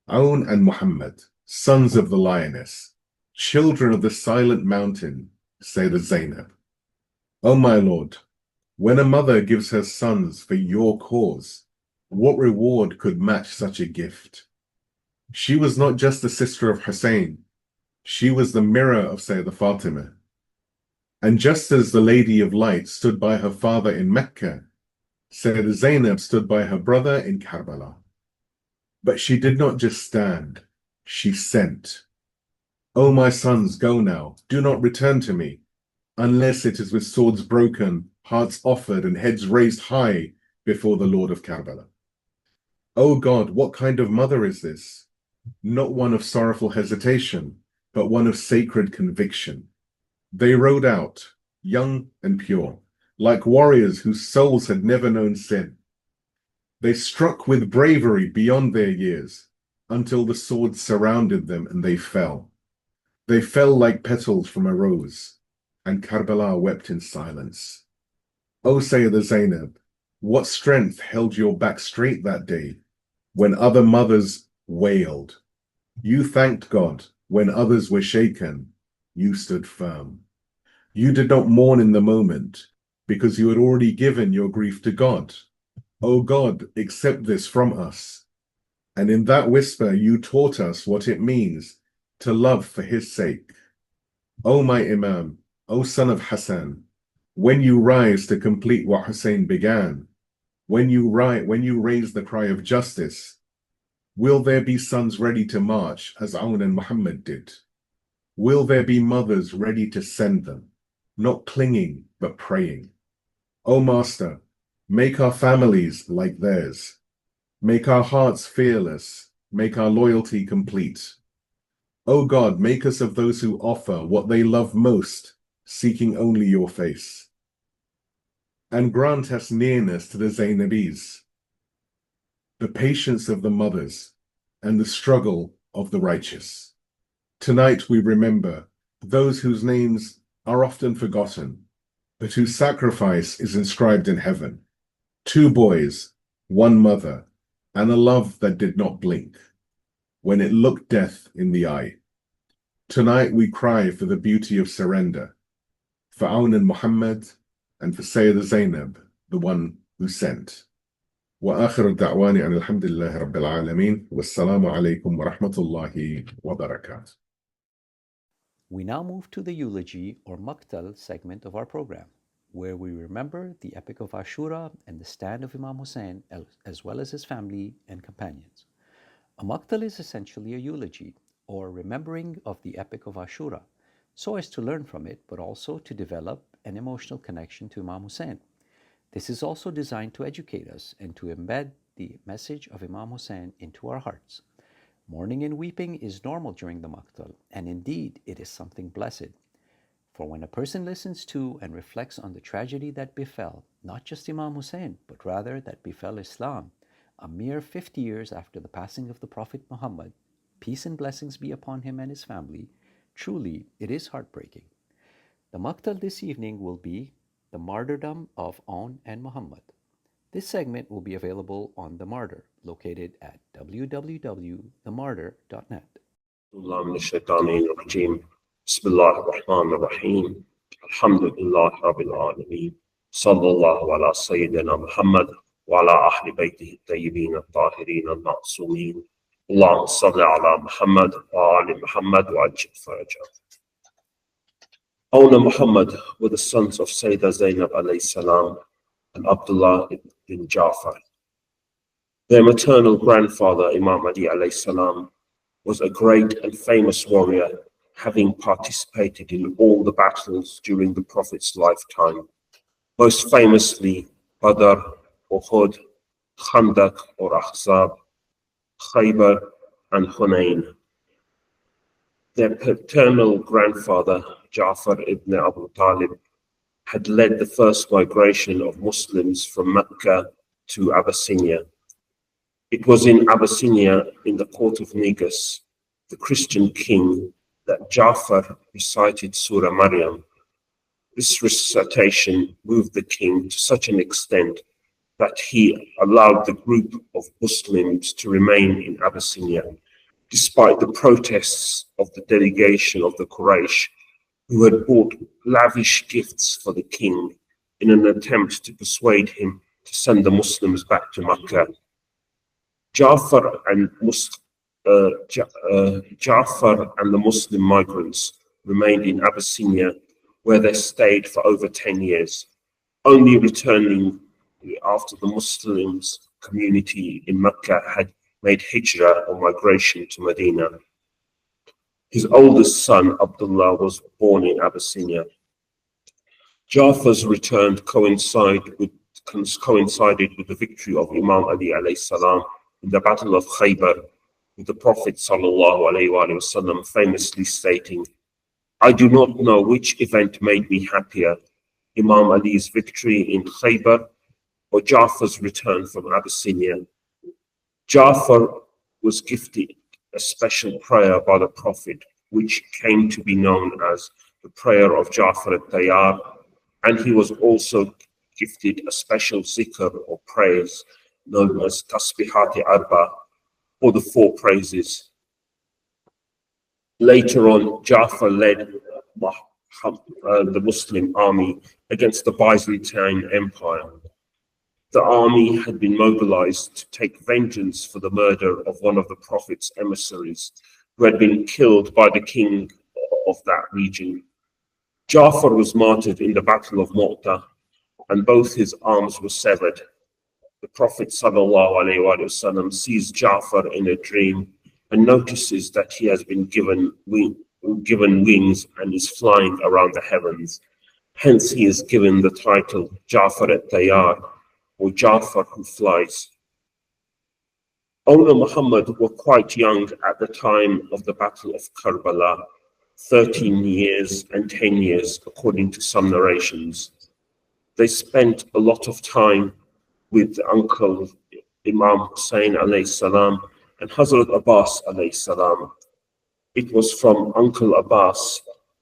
Awn and Muhammad, sons of the lioness, children of the silent mountain, say the Zaynab. O my Lord, when a mother gives her sons for your cause, What reward could match such a gift? She was not just the sister of Husayn, she was the mirror of Sayyidah Fatima. And just as the Lady of Light stood by her father in Mecca, Sayyidah Zaynab stood by her brother in Karbala. But she did not just stand, she sent. O my sons, go now, do not return to me, unless it is with swords broken, hearts offered, and heads raised high before the Lord of Karbala. O God, what kind of mother is this? Not one of sorrowful hesitation, but one of sacred conviction. They rode out, young and pure, like warriors whose souls had never known sin. They struck with bravery beyond their years, until the swords surrounded them and they fell. They fell like petals from a rose, and Karbala wept in silence. O Sayyidah Zaynab, what strength held your back straight that day, when other mothers wailed? You thanked God when others were shaken. You stood firm. You did not mourn in the moment because you had already given your grief to God. O God, accept this from us. And in that whisper, you taught us what it means to love for his sake. O my Imam, O son of Hassan, when you rise to complete what Husayn began, when you raise the cry of justice, will there be sons ready to march as Awn and Muhammad did? Will there be mothers ready to send them, not clinging but praying? O Master, make our families like theirs. Make our hearts fearless, make our loyalty complete. O God, make us of those who offer what they love most, seeking only your face. And grant us nearness to the Zaynabis, the patience of the mothers, and the struggle of the righteous. Tonight we remember those whose names are often forgotten, but whose sacrifice is inscribed in heaven. 2 boys, 1 mother, and a love that did not blink when it looked death in the eye. Tonight we cry for the beauty of surrender, for Awn and Muhammad, and for Sayyidah Zaynab, the one who sent. وآخر الدعواني أن الحمد لله رب العالمين والسلام عليكم ورحمة الله وبركاته. We now move to the eulogy or Maqtal segment of our program, where we remember the epic of Ashura and the stand of Imam Husayn, as well as his family and companions. A Maqtal is essentially a eulogy or remembering of the epic of Ashura, so as to learn from it, but also to develop an emotional connection to Imam Husayn. This is also designed to educate us and to embed the message of Imam Husayn into our hearts. Mourning and weeping is normal during the Maqtal, and indeed it is something blessed. For when a person listens to and reflects on the tragedy that befell, not just Imam Husayn, but rather that befell Islam, a mere 50 years after the passing of the Prophet Muhammad, peace and blessings be upon him and his family, truly it is heartbreaking. The Maqtal this evening will be the martyrdom of Awn and Muhammad. This segment will be available on The Martyr, located at www.themartyr.net. Bismillahir-Rahmanir-Rahim. Alhamdulillah Rabbil Alameen. Sallallahu ala Sayyidina Muhammad wa ala ahli baytihi at-tayyibin at-tahirin al-ma'sumin. Allahumma salli ala Muhammad wa ali Muhammad wa ajil farajah. Awn and Muhammad were the sons of Sayyidah Zaynab alayhi salam and Abdullah ibn Ja'far. Their maternal grandfather, Imam Ali alayhi salam, was a great and famous warrior, having participated in all the battles during the Prophet's lifetime, most famously Badr, Uhud, Khandaq or Ahzab, Khaybar, and Hunayn. Their paternal grandfather, Ja'far ibn Abu Talib, had led the first migration of Muslims from Mecca to Abyssinia. It was in Abyssinia, in the court of Negus, the Christian king, that Ja'far recited Surah Maryam. This recitation moved the king to such an extent that he allowed the group of Muslims to remain in Abyssinia, despite the protests of the delegation of the Quraysh, who had bought lavish gifts for the king in an attempt to persuade him to send the Muslims back to Mecca Ja'far and Ja'far and the Muslim migrants remained in Abyssinia, where they stayed for over 10 years, only returning after the Muslims community in Mecca had made Hijra or migration to Medina. His oldest son, Abdullah, was born in Abyssinia. Ja'far's return coincided with the victory of Imam Ali alayhi salam in the Battle of Khaybar, with the Prophet sallallahu alayhi wasallam famously stating, "I do not know which event made me happier, Imam Ali's victory in Khaybar or Ja'far's return from Abyssinia." Ja'far was gifted a special prayer by the Prophet, which came to be known as the prayer of Ja'far al-Tayyar, and he was also gifted a special zikr or praise known as Tasbihati Arba, or the four praises. Later on, Ja'far led the Muslim army against the Byzantine Empire. The army had been mobilized to take vengeance for the murder of one of the Prophet's emissaries, who had been killed by the king of that region. Ja'far was martyred in the Battle of Mu'tah, and both his arms were severed. The Prophet ﷺ sees Ja'far in a dream and notices that he has been given wings and is flying around the heavens. Hence, he is given the title Ja'far al-Tayyar, or Ja'far who flies. Awn and Muhammad were quite young at the time of the Battle of Karbala, 13 years and 10 years, according to some narrations. They spent a lot of time with uncle Imam Husayn alayhi salam and Hazrat Abbas alayhi salam. It was from Uncle Abbas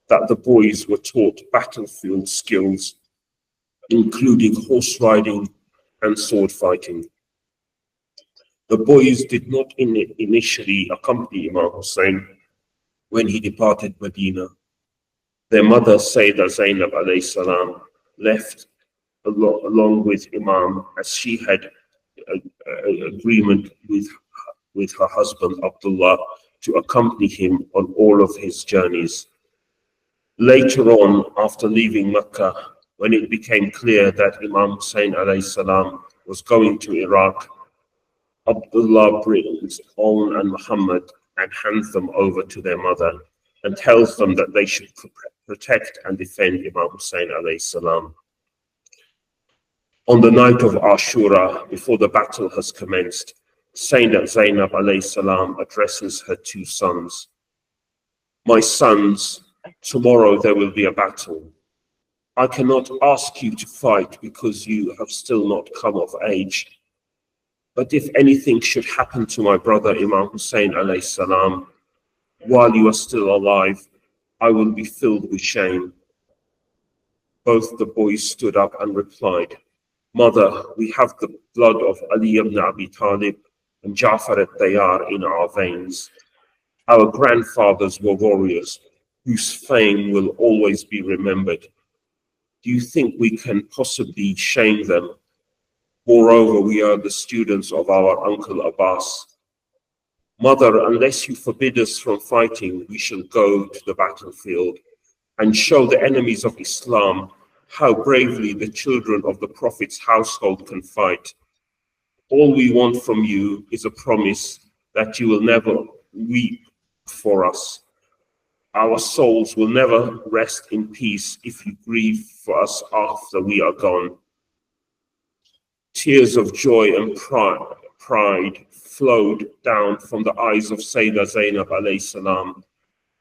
that the boys were taught battlefield skills, including horse riding and sword fighting. The boys did not initially accompany Imam Husayn when he departed Medina. Their mother, Sayyidah Zaynab alayhi salam, left along with Imam, as she had an agreement with her husband Abdullah to accompany him on all of his journeys. Later on, after leaving Mecca, when it became clear that Imam Husayn alayhi salam was going to Iraq, Abdullah brings Awn and Muhammad and hands them over to their mother and tells them that they should protect and defend Imam Husayn alayhi salam. On the night of Ashura, before the battle has commenced, Zaynab alayhi salam addresses her two sons. "My sons, tomorrow there will be a battle. I cannot ask you to fight because you have still not come of age. But if anything should happen to my brother Imam Husayn alayhi salam, while you are still alive, I will be filled with shame." Both the boys stood up and replied, "Mother, we have the blood of Ali ibn Abi Talib and Ja'far al-Tayyar in our veins. Our grandfathers were warriors whose fame will always be remembered. Do you think we can possibly shame them? Moreover, we are the students of our Uncle Abbas. Mother, unless you forbid us from fighting, we shall go to the battlefield and show the enemies of Islam how bravely the children of the Prophet's household can fight. All we want from you is a promise that you will never weep for us. Our souls will never rest in peace if you grieve for us after we are gone." Tears of joy and pride flowed down from the eyes of Sayyidah Zaynab alayhi salam,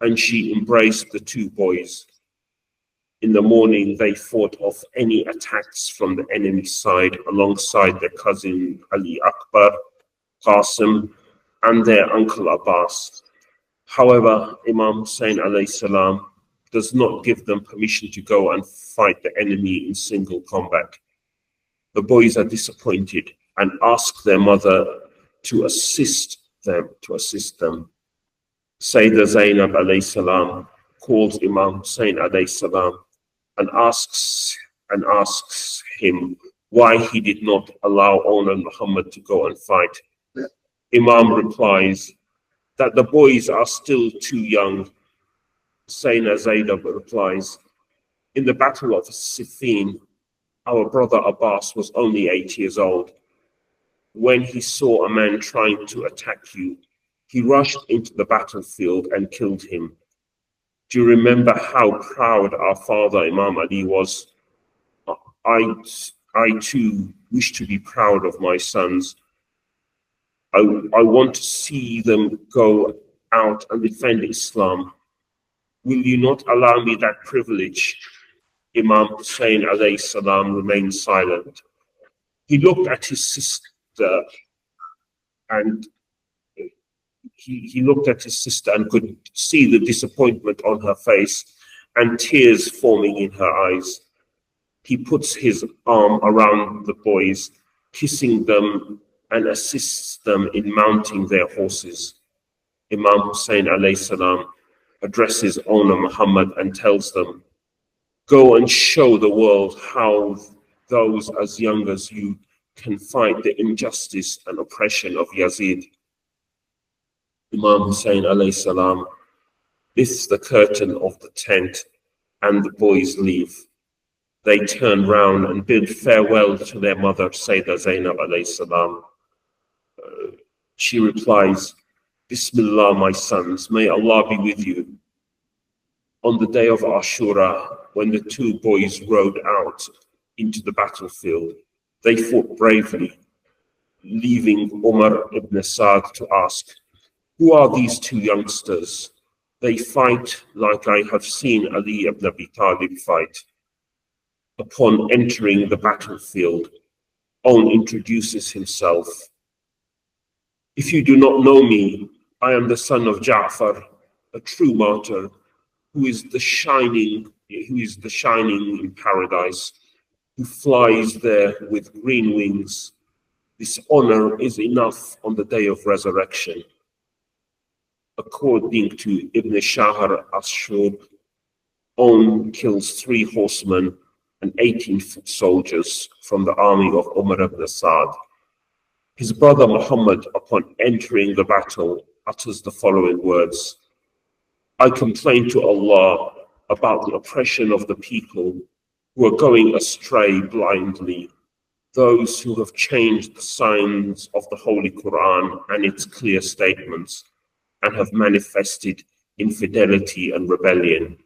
and she embraced the two boys. In the morning, they fought off any attacks from the enemy side alongside their cousin Ali Akbar, Qasim, and their uncle Abbas. However, Imam Husayn alayhi salam does not give them permission to go and fight the enemy in single combat. The boys are disappointed and ask their mother to assist them. Sayyidah Zaynab alayhi salam calls Imam Husayn alayhi salam and asks him why he did not allow Awn and Muhammad to go and fight. Imam replies that the boys are still too young. Zaynab replies, in the Battle of Siffin, our brother Abbas was only 8 years old. When he saw a man trying to attack you, he rushed into the battlefield and killed him. Do you remember how proud our father Imam Ali was? I too wish to be proud of my sons. I want to see them go out and defend Islam. Will you not allow me that privilege? Imam Husayn alayhi salam remained silent. He looked at his sister and could see the disappointment on her face and tears forming in her eyes. He puts his arm around the boys, kissing them and assists them in mounting their horses. Imam Husayn alayhi salam addresses Awn and Muhammad and tells them, go and show the world how those as young as you can fight the injustice and oppression of Yazid. Imam Husayn alayhi salam lifts the curtain of the tent and the boys leave. They turn round and bid farewell to their mother, Sayyidah Zaynab alayhi salam. She replies, Bismillah, my sons, may Allah be with you. On the day of Ashura, when the two boys rode out into the battlefield, they fought bravely, leaving Umar ibn Sa'd to ask, who are these two youngsters? They fight like I have seen Ali ibn Abi Talib fight. Upon entering the battlefield, Awn introduces himself. If you do not know me, I am the son of Ja'far, a true martyr, who is the shining in paradise, who flies there with green wings. This honor is enough on the day of resurrection. According to Ibn Shahr Ashur, Awn kills 3 horsemen and 18-foot soldiers from the army of Umar ibn Sa'd. His brother Muhammad, upon entering the battle, utters the following words: I complain to Allah about the oppression of the people who are going astray blindly, those who have changed the signs of the Holy Quran and its clear statements, and have manifested infidelity and rebellion.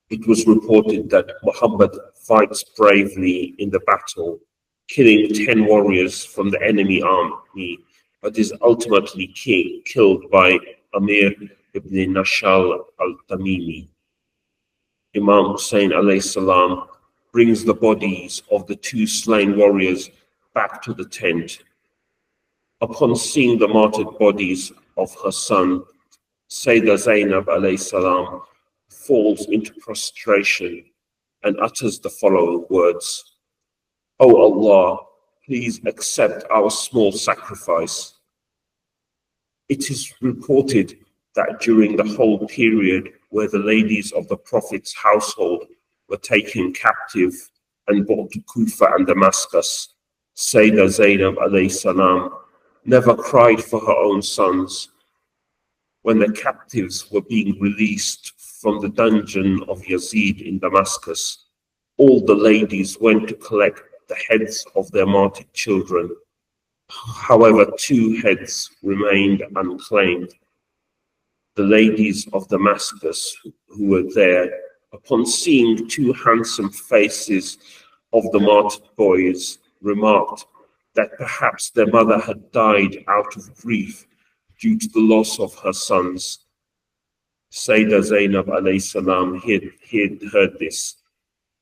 It was reported that Muhammad fights bravely in the battle, killing 10 warriors from the enemy army, but is ultimately killed by Amir ibn Nashal al-Tamimi. Imam Husayn alayhi salam brings the bodies of the 2 slain warriors back to the tent. Upon seeing the martyred bodies of her son, Sayyidah Zaynab alayhi salam falls into prostration and utters the following words: O Allah, please accept our small sacrifice. It is reported that during the whole period where the ladies of the Prophet's household were taken captive and brought to Kufa and Damascus, Sayyidah Zaynab alayhi salam never cried for her own sons. When the captives were being released from the dungeon of Yazid in Damascus, all the ladies went to collect the heads of their martyred children. However, 2 heads remained unclaimed. The ladies of Damascus who were there, upon seeing 2 handsome faces of the martyred boys, remarked that perhaps their mother had died out of grief due to the loss of her sons. Sayyidah Zaynab alayhi salam had heard this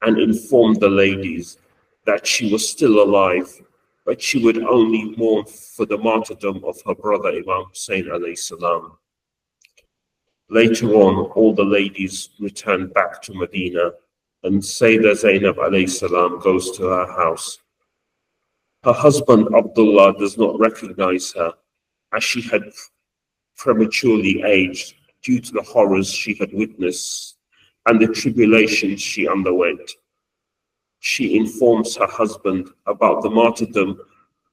and informed the ladies that she was still alive, but she would only mourn for the martyrdom of her brother Imam Husayn alayhi salam. Later on, all the ladies returned back to Medina, and Sayyidah Zaynab alayhi salam goes to her house. Her husband Abdullah does not recognize her, as she had prematurely aged due to the horrors she had witnessed and the tribulations she underwent. She informs her husband about the martyrdom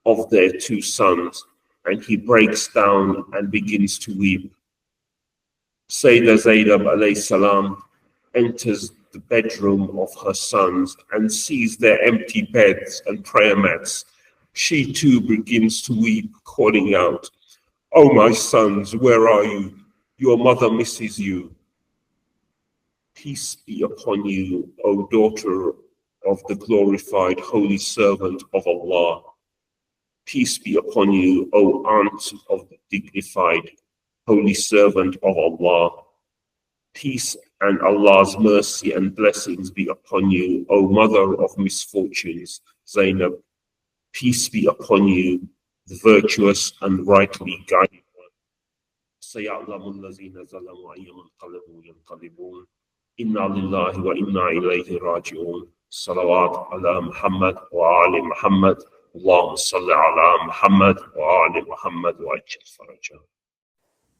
of their 2 sons and he breaks down and begins to weep. Sayyidah Zaynab alayhi salam enters the bedroom of her sons and sees their empty beds and prayer mats. She too begins to weep, calling out, "Oh, my sons, where are you? Your mother misses you." Peace be upon you, O daughter of the glorified holy servant of Allah. Peace be upon you, O aunt of the dignified holy servant of Allah. Peace and Allah's mercy and blessings be upon you, O mother of misfortunes, Zaynab. Peace be upon you, the virtuous and rightly guided one. سَيَعْلَمُ الَّذِينَ ظَلَمُوا أَيَّ مُنْقَلَبٍ يَنْقَلِبُونَ إِنَّا لِلَّهِ وَإِنَّا إِلَيْهِ رَاجِعُونَ صلوات على محمد وآل محمد اللهم صل على محمد وآل محمد وعجل فرجه.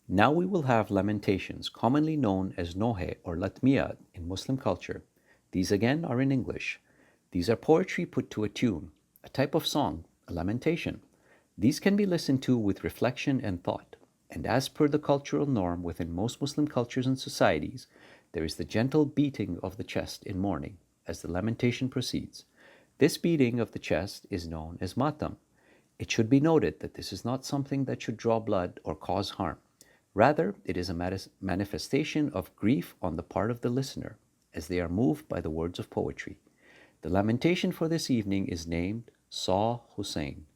Now we will have lamentations, commonly known as Noha or Latmiyat in Muslim culture. These again are in English. These are poetry put to a tune, a type of song, a lamentation. These can be listened to with reflection and thought. And as per the cultural norm within most Muslim cultures and societies, there is the gentle beating of the chest in mourning as the lamentation proceeds. This beating of the chest is known as matam. It should be noted that this is not something that should draw blood or cause harm. Rather, it is a manifestation of grief on the part of the listener, as they are moved by the words of poetry. The lamentation for this evening is named Saw Husayn.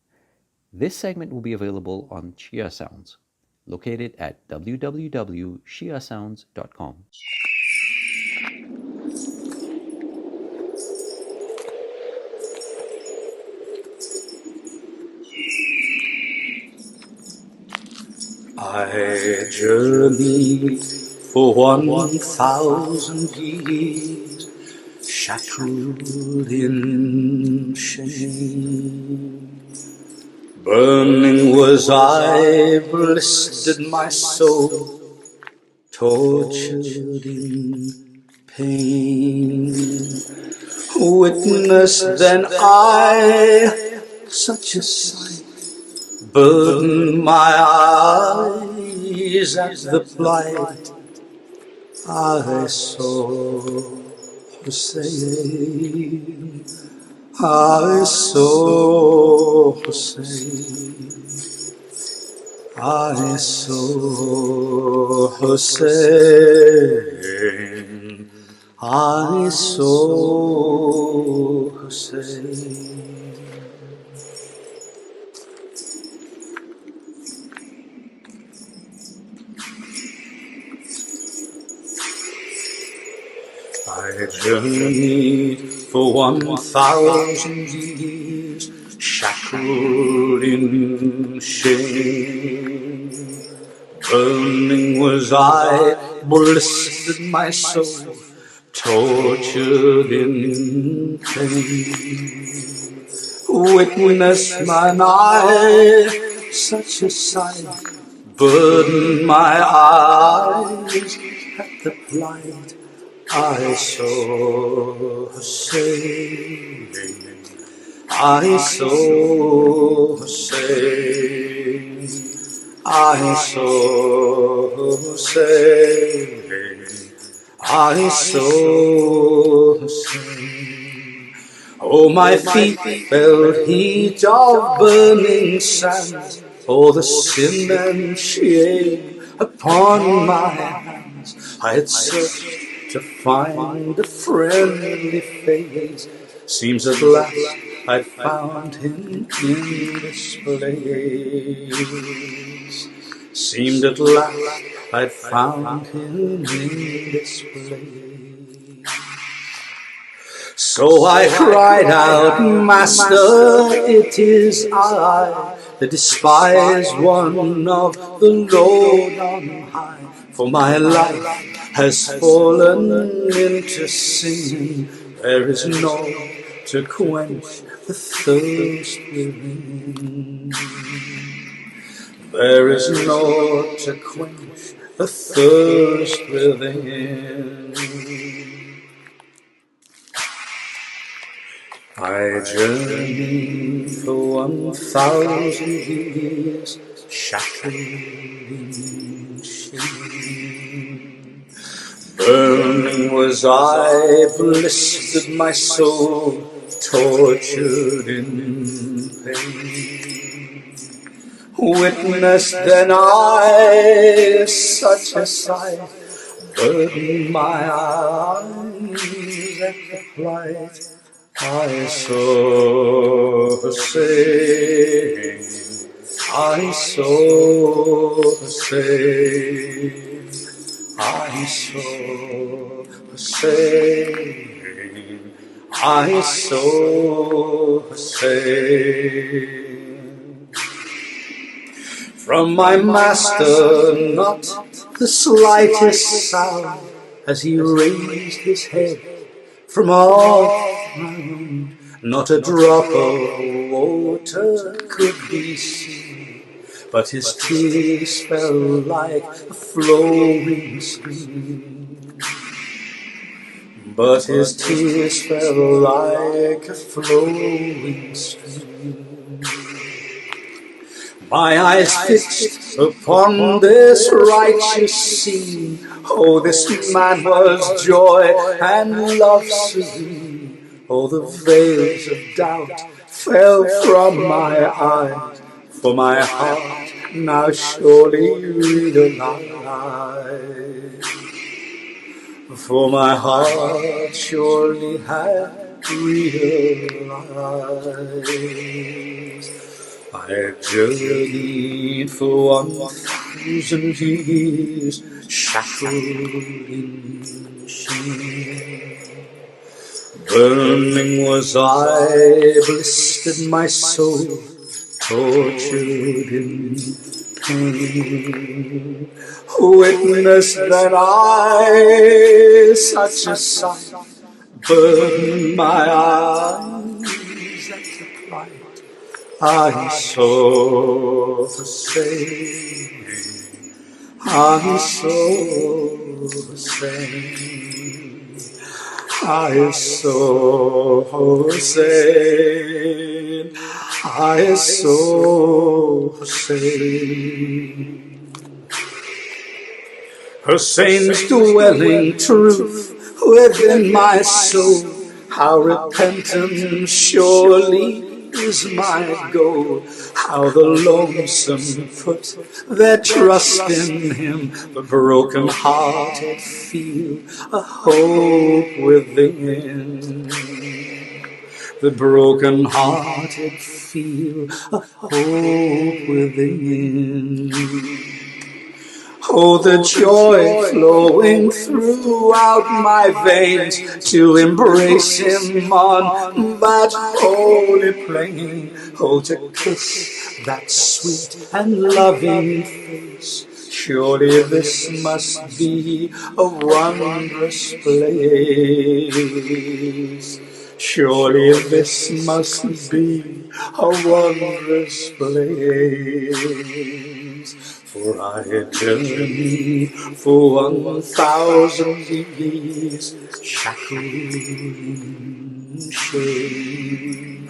This segment will be available on Shia Sounds, located at www.shiasounds.com. I journeyed for 1,000 years, shackled in shame. Burning was I, blistered my soul, tortured in pain. Witness then I such a sight, burden my eyes at the plight I saw Husayn. I saw Husayn. I saw Husayn. I saw Husayn. I journeyed for 1,000 years, shackled in shame. Burning was I, blistered my soul, tortured in pain. Witness mine eye, such a sight, burden my eyes at the plight I saw Husayn. I saw Husayn. I saw Husayn. I saw Husayn. Oh, my feet felt heat of burning sand, for the sin and shame upon my hands. I had searched to find a friendly face. Seems at last I'd found him in this place. Seemed at last I'd found him in this place. So I cried out, Master, it is I, the despised one of the Lord on high. For my life has fallen into sin. There is no to quench the thirst within. There is no to quench the thirst within. I journeyed for 1,000 years, shackled in shame. Burning was I, blistered my soul, tortured in pain. Witnessed then I such a sight, burdened my eyes at the plight. I saw Husayn, I saw Husayn, I saw Husayn, I saw Husayn. From my master not the slightest sound as he raised his head from off my wound, not a drop of water could be seen, but his tears fell like a flowing stream. But his tears fell like a flowing stream. My eyes fixed upon this righteous scene. Oh, this man was joy and love serene. Oh, the veils of doubt fell from my eyes, for my heart now surely realized. For my heart surely had realized. I journeyed for 1,000 years, shackled in shame. Burning was I, blistered my soul, tortured in pain. Witnessed that I such a sight, burdened my eyes at the plight. I saw Husayn, I saw Husayn, I saw Husayn, I saw Husayn. Husayn's dwelling truth within my soul, how repentant surely is my goal. How the lonesome put their trust in him, the broken-hearted feel a hope within. The broken-hearted feel a hope within. Oh, the joy flowing throughout my veins to embrace him on that holy plain. Oh, to kiss that sweet and loving face. Surely this must be a wondrous place. Surely this must be a wondrous place. For I journeyed for 1,000 years, shackled in shame.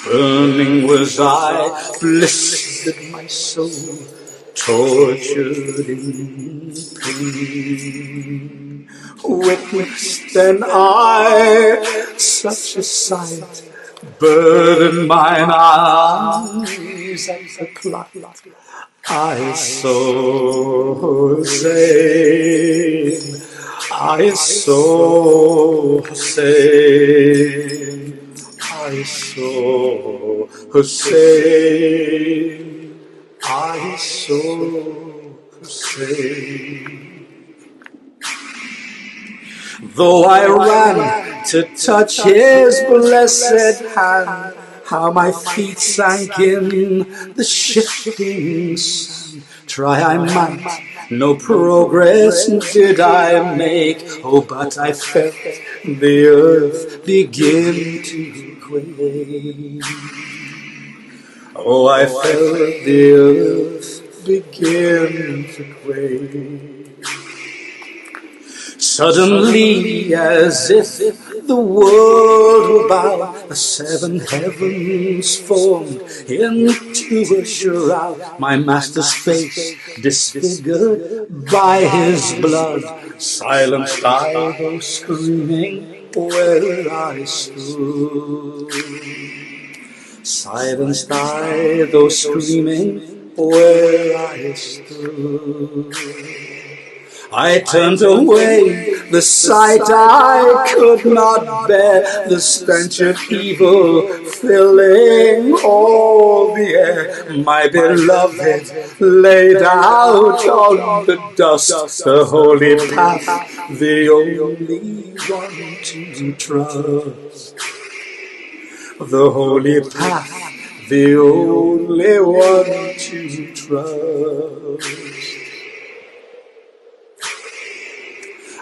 Burning was I, blistered my soul, tortured in pain. Witnessed then I such a sight, burdened mine eyes at the plight. I saw Husayn, I saw Husayn, I saw Husayn, I saw Husayn. Though I ran to touch his blessed hand, how my feet sank in the shifting sand. Try I might, no progress did I make. Oh, but I felt the earth begin to quake. Oh, I felt the earth begin to quake. Suddenly, as if the world about the seven heavens formed into a shroud. My master's face disfigured by his blood. Silenced I go screaming where I stood. Silenced I though screaming where I stood. I turned away, the sight I could not bear, the stench of evil filling all the air. My beloved laid out on the dust, the holy path, the only one to trust. The holy path, the only one to trust.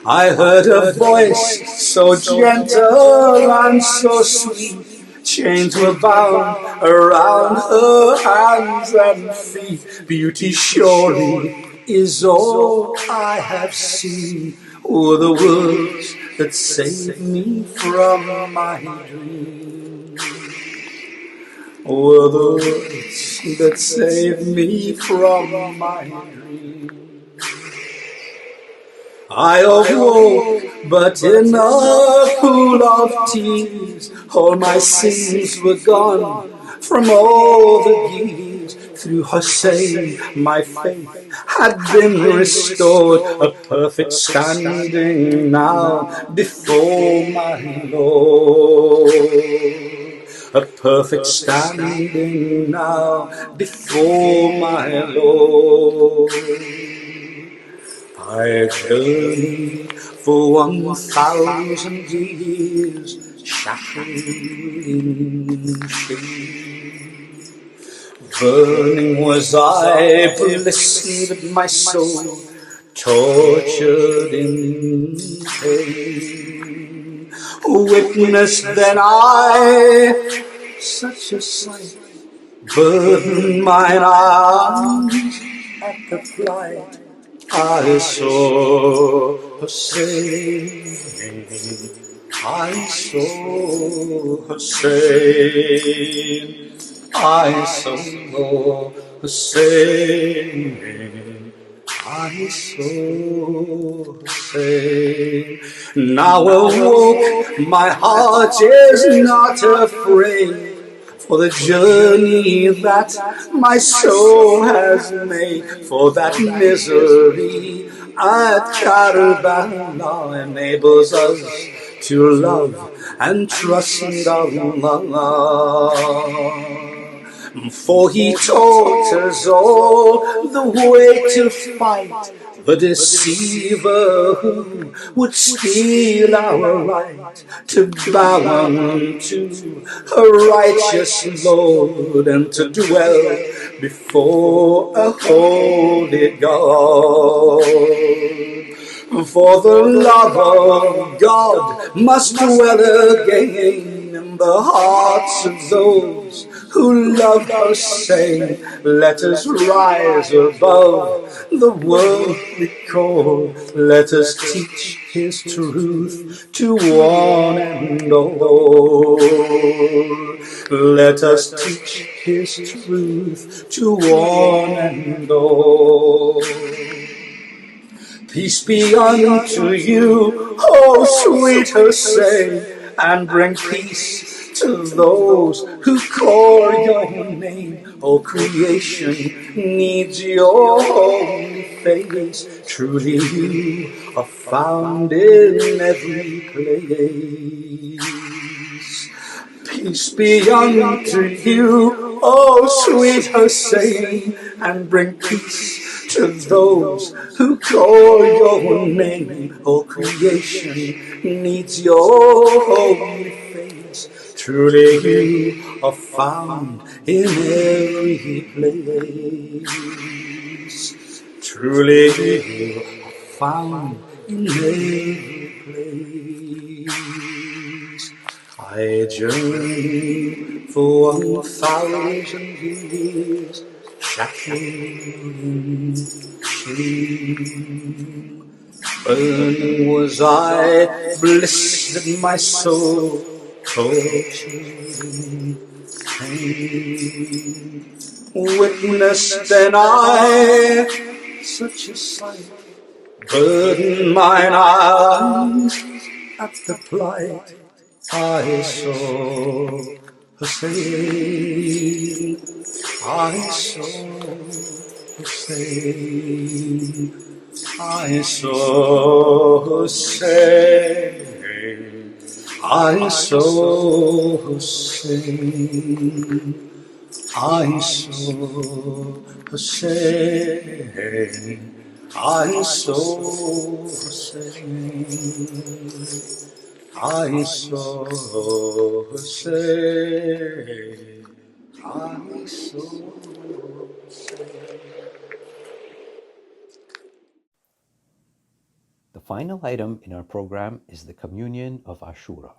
I heard a voice so gentle and so sweet. Chains were bound around her hands and feet. Beauty surely is all I have seen. Were the words that saved me from my dream. Were the words that saved me from my dream. I awoke, but in a pool of tears, all my sins were gone from all the years. Through Husayn, my faith had been restored, a perfect standing now before my Lord. A perfect standing now before my Lord. I journeyed for 1,000 years, shackled in shame. Burning was I, blistered my soul, tortured in pain. Witnessed then I such a sight, burdened mine arms at the flight. I saw Husayn, I saw Husayn, I saw Husayn, I saw Husayn. Now awoke, my heart is not afraid, for the journey that my soul has made, for that misery at Karbala enables us to love and trust Allah. For He taught us all the way to fight the deceiver who would steal our right to bow unto a righteous Lord and to dwell before a holy God. For the love of God must dwell again in the hearts of those who love Husayn. Let us rise above the worldly call. Let us teach His truth to one and all. Let us teach His truth to one and all. Peace be unto you, O sweet Husayn, and bring peace to those who call your name. All creation needs your holy face. Truly you are found in every place. Peace be unto you, O sweet Husayn, and bring peace to those who call your name. All creation needs your holy face. Truly you are found in every place. Truly you are found in every place. I journeyed for 1,000 years, shackled in shame, When was I blessed in my soul? Witnessed then I such a sight, burden mine eyes at the plight I saw Husayn. I saw Husayn. I saw Husayn. I saw Husayn. I saw Husayn. I saw Husayn. I saw Husayn. I saw Husayn. The final item in our program is the Communion of Ashura.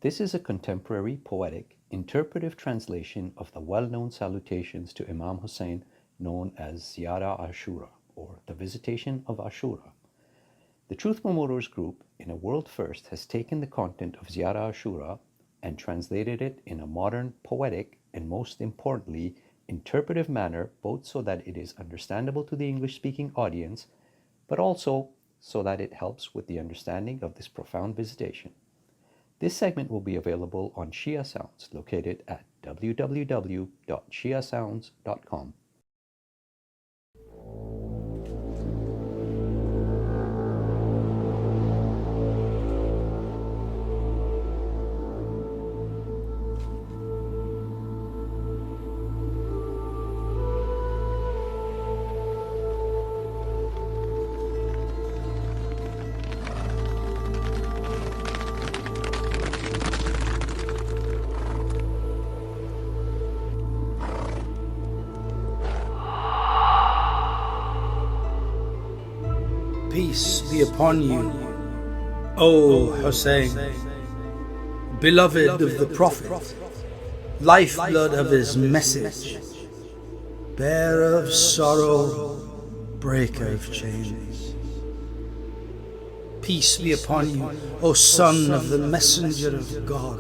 This is a contemporary, poetic, interpretive translation of the well-known salutations to Imam Husayn known as Ziyara Ashura, or the Visitation of Ashura. The Truth Promoters Group, in a world first, has taken the content of Ziyara Ashura and translated it in a modern, poetic, and most importantly, interpretive manner, both so that it is understandable to the English-speaking audience, but also so that it helps with the understanding of this profound visitation. This segment will be available on Shia Sounds, located at www.shiasounds.com. Peace be upon you, O Husayn, beloved of the Prophet, lifeblood of his message, bearer of sorrow, breaker of chains. Peace be upon you, O son of the messenger of God,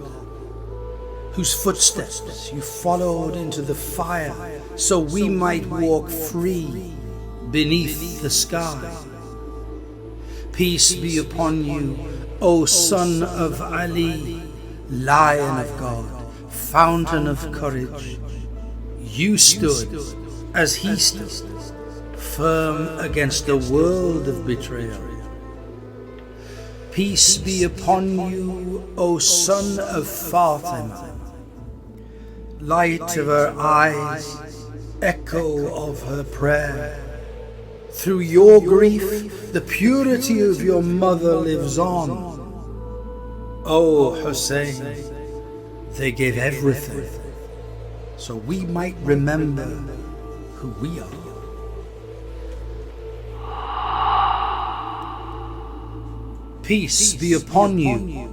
whose footsteps you followed into the fire so we might walk free beneath the sky. Peace be upon you, O son of Ali, Lion of God, fountain of courage. You stood as he stood, firm against a world of betrayal. Peace be upon you, O son of Fatima, light of her eyes, echo of her prayer. Through your grief, the purity of your mother lives on. O Husayn, they gave everything, so we might remember who we are. Peace be upon you,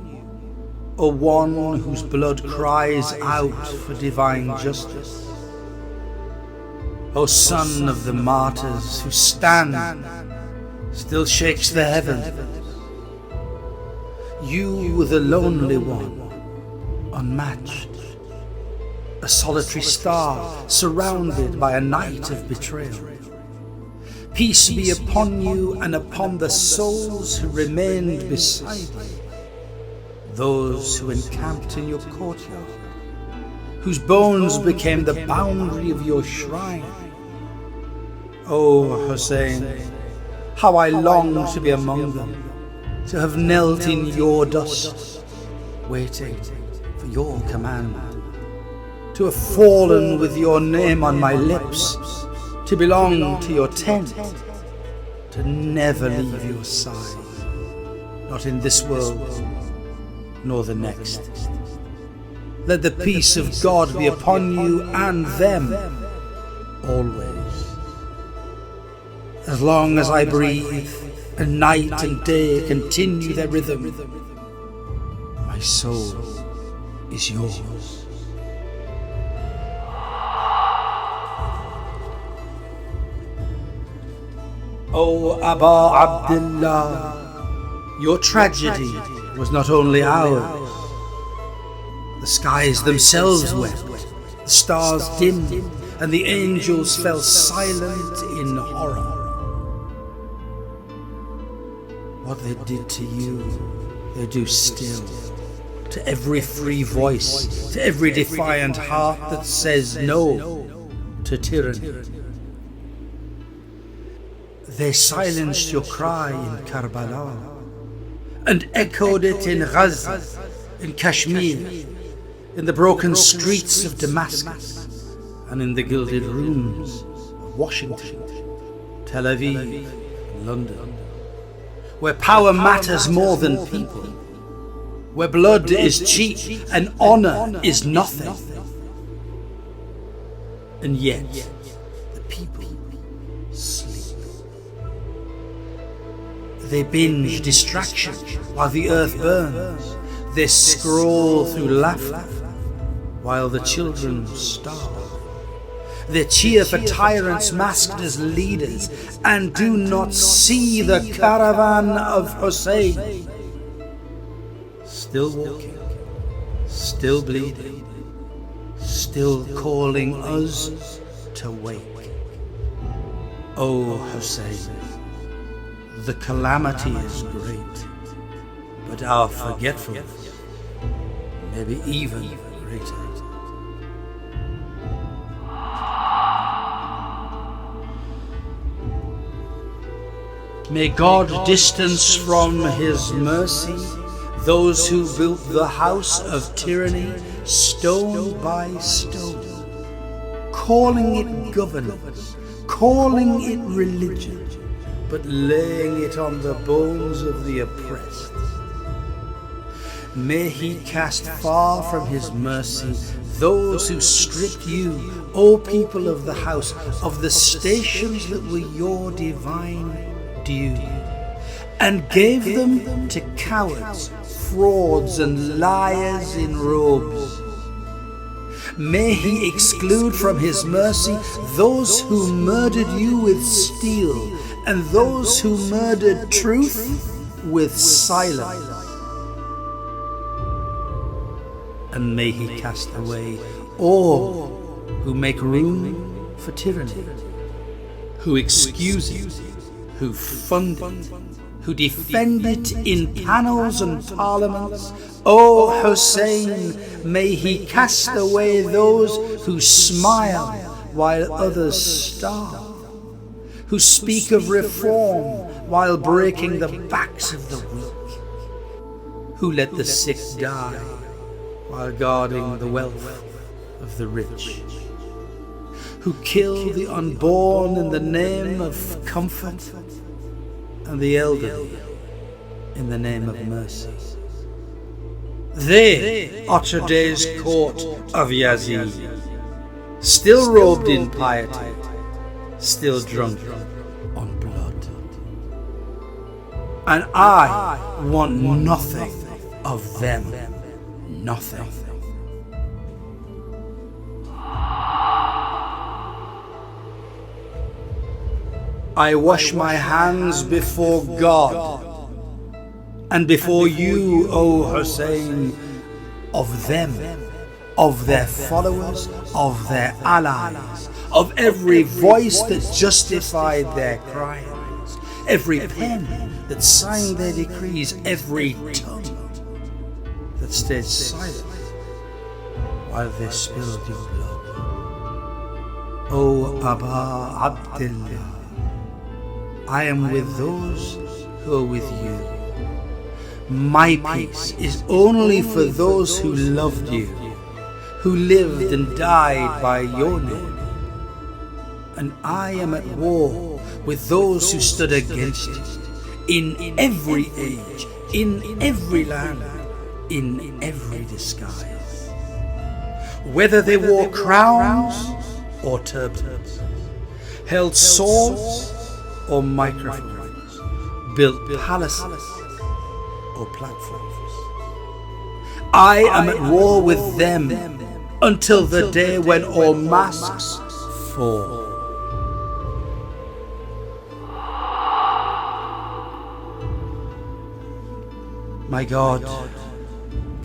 O one whose blood cries out for divine justice. O son of the martyrs whose stand still shakes the heavens. You the lonely one, unmatched, a solitary star surrounded by a night of betrayal. Peace be upon you and upon the souls who remained beside you, those who encamped in your courtyard, whose bones became the boundary of your shrine. O Husayn, how I long to be among them, to have knelt in your dust, waiting for your command, to have fallen with your name on my lips, to belong to your tent, to never leave your side, not in this world nor the next. Let the peace of God be upon you and them always. As long as I breathe, and night and day continue their rhythm, my soul is yours. O Aba Abdullah, your tragedy was not only ours. The skies themselves wept, the stars dimmed, and the angels fell silent in horror. What they did to you, they do still. To every free voice, to every defiant heart that says no to tyranny. They silenced your cry in Karbala and echoed it in Gaza, in Kashmir, in the broken streets of Damascus, and in the gilded rooms of Washington, Tel Aviv, and London, where power matters more than people, where blood is cheap and honor is nothing. And yet, the people sleep. They binge distraction while the earth burns. They scroll through laughter while the children starve. They cheer for tyrants masked as leaders and do not see the caravan of Husayn. Still walking, still bleeding, still calling us to wake. O Husayn, the calamity is great, but our forgetfulness may be even greater. May God distance from His mercy those who built the house of tyranny stone by stone, calling it governance, calling it religion, but laying it on the bones of the oppressed. May He cast far from His mercy those who stripped you, O people of the house, of the stations that were your divine due, and gave them to cowards, frauds and liars in robes. May He exclude from His mercy those who murdered you with steel, and those who murdered truth with silence. And may He cast away all who make room for tyranny, who excuse it, who fund it, who defend it in panels and parliaments. O Husayn, may He cast away those who smile while others starve, who speak of reform while breaking the backs of the weak, who let the sick die while guarding the wealth of the rich, who kill the unborn in the name of comfort, and the elderly in the name of mercy. They are today's court of Yazid, still robed in piety, still drunk on blood. And I want nothing of them, nothing. I wash my hands before God and before you, O Husayn, of them, of their followers, of their allies, of every voice that justified their crimes, every pen that signed their decrees, every tongue that stayed silent while they spilled your blood. O Aba Abdullah, I am with those who are with you. My peace is only for those who loved you, who lived and died by your name. And I am at war with those who stood against you, in every age, in every land, in every disguise. Whether they wore crowns or turbans, held swords or microphones, built palaces or platforms. I am at war with them until the day when all masks fall. My God,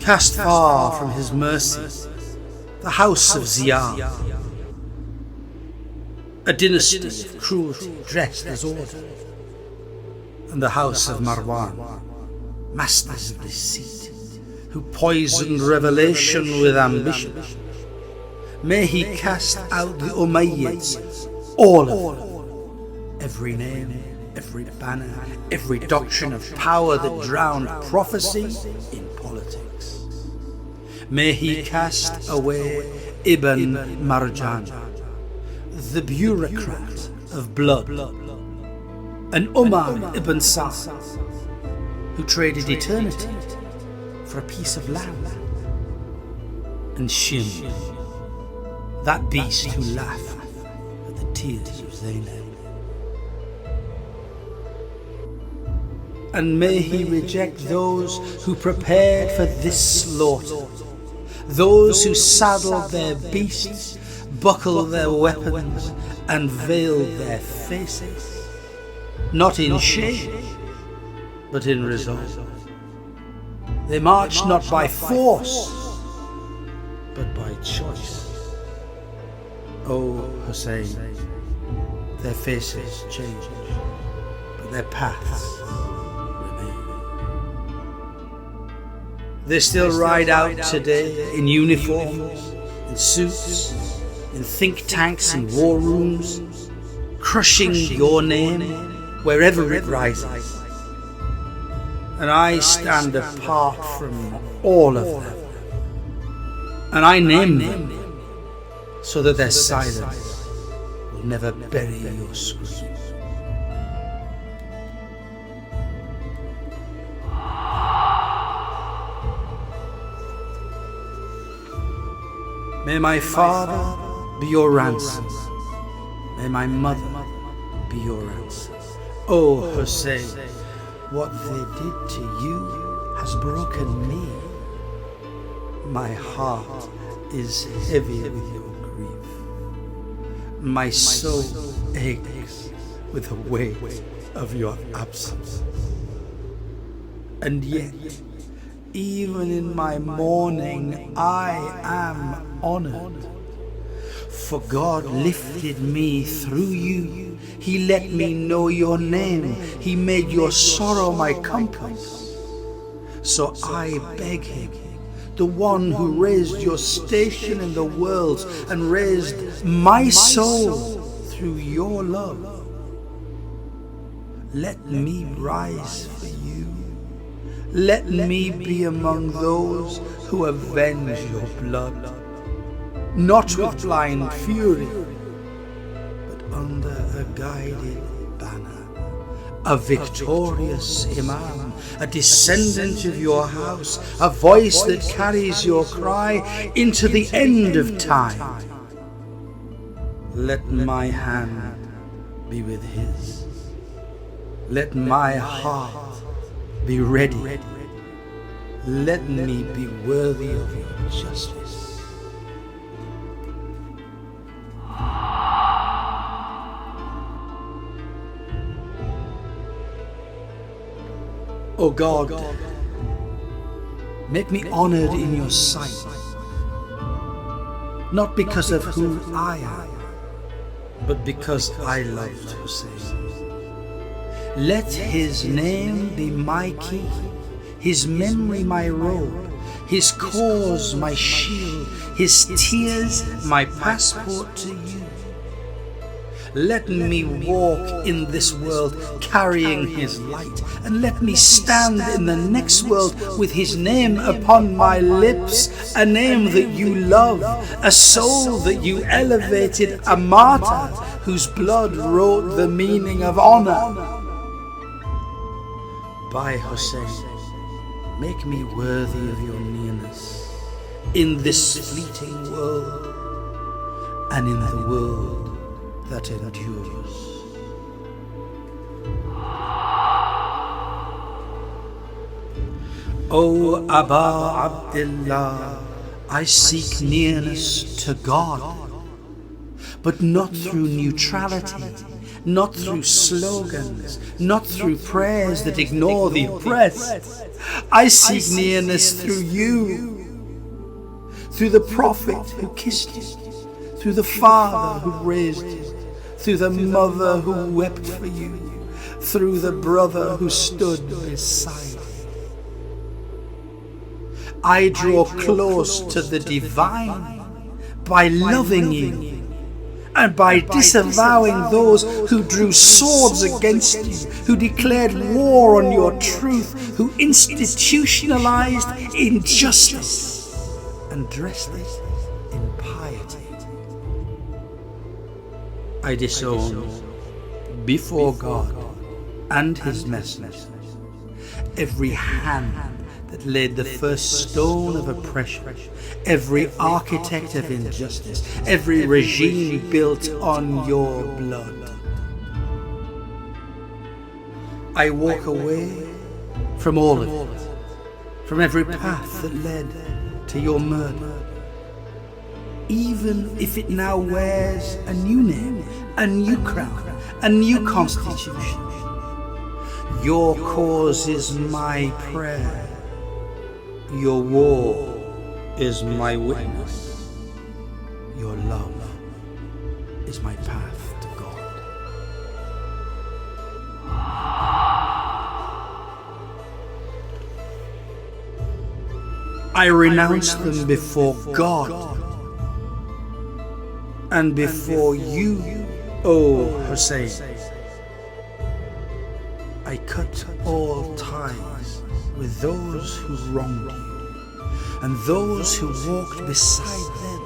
cast far from his mercy the house of Ziyad, a dynasty of cruelty dressed as order, and the house of Marwan, masters of deceit, who poisoned revelation with ambition. May he cast out the Umayyads, all of them, every name, every banner, every doctrine of power that drowned prophecy in politics. May he cast away Ibn Marjan, the bureaucrat of blood, and Umar ibn Sa'd, who traded eternity for a piece of land, and Shim, that beast who laughed at the tears of Zaynab. And may he reject those who prepared for this slaughter, those who saddled their beasts, buckled their weapons, and veiled their faces, not in shame, but in resolve. They marched not by force, but by choice. O Husayn, their faces change, but their paths remain. They still ride out today in uniforms, in suits, in think tanks and war rooms, crushing your name wherever it rises. And I stand apart from all of them, and I name them so that their silence will never bury your screams. May my father be your ransom. May my mother be your ransom. O Husayn, what they did to you has broken me. My heart is heavy with your grief. My soul aches with the weight of your absence. And yet, even in my mourning, I am honored. For God lifted me through you. He let me know your name. He made your sorrow my compass. So I beg him, the one who raised your station in the world and raised my soul through your love, let me rise for you. Let me be among those who avenge your blood, not with blind fury, but under a guided banner, a victorious Imam, a descendant of your house, a voice that carries your cry into the end of time. Let my hand be with his. Let my heart be ready. Let me be worthy of your justice. O God, make me honored in your sight, not because of who I am, but because I loved Husayn. Let his name be my key, his memory my robe, his cause my shield, his tears my passport to you. Let me walk in this world carrying his light, and let me stand in the next world with his name upon my lips, a name that you love, a soul that you elevated, a martyr whose blood wrote the meaning of honor. By Husayn, make me worthy of your nearness in this fleeting world and in the world that endures. O Aba Abdullah, I seek nearness to God, but not through neutrality, not through slogans, not through prayers that ignore the oppressed. I seek nearness through you, through the prophet who kissed you, through the father who raised you, through the mother who wept for you, through the brother who stood beside you. I draw close to the divine by loving you, and by disavowing those who drew swords against you, who declared war on your truth, who institutionalized injustice and dressed it in piety. I disown before God and His messengers every hand that laid the first stone of oppression, every architect of injustice, every regime built on your blood. I walk away from all of it, from every path that led to your murder, even if it now wears a new name, a new crown, a new constitution. Your cause is my prayer. Your war is my witness. Your love is my path to God. I renounce them before God and before you, O Husayn. I cut all ties with those who wronged you, and those who walked beside them,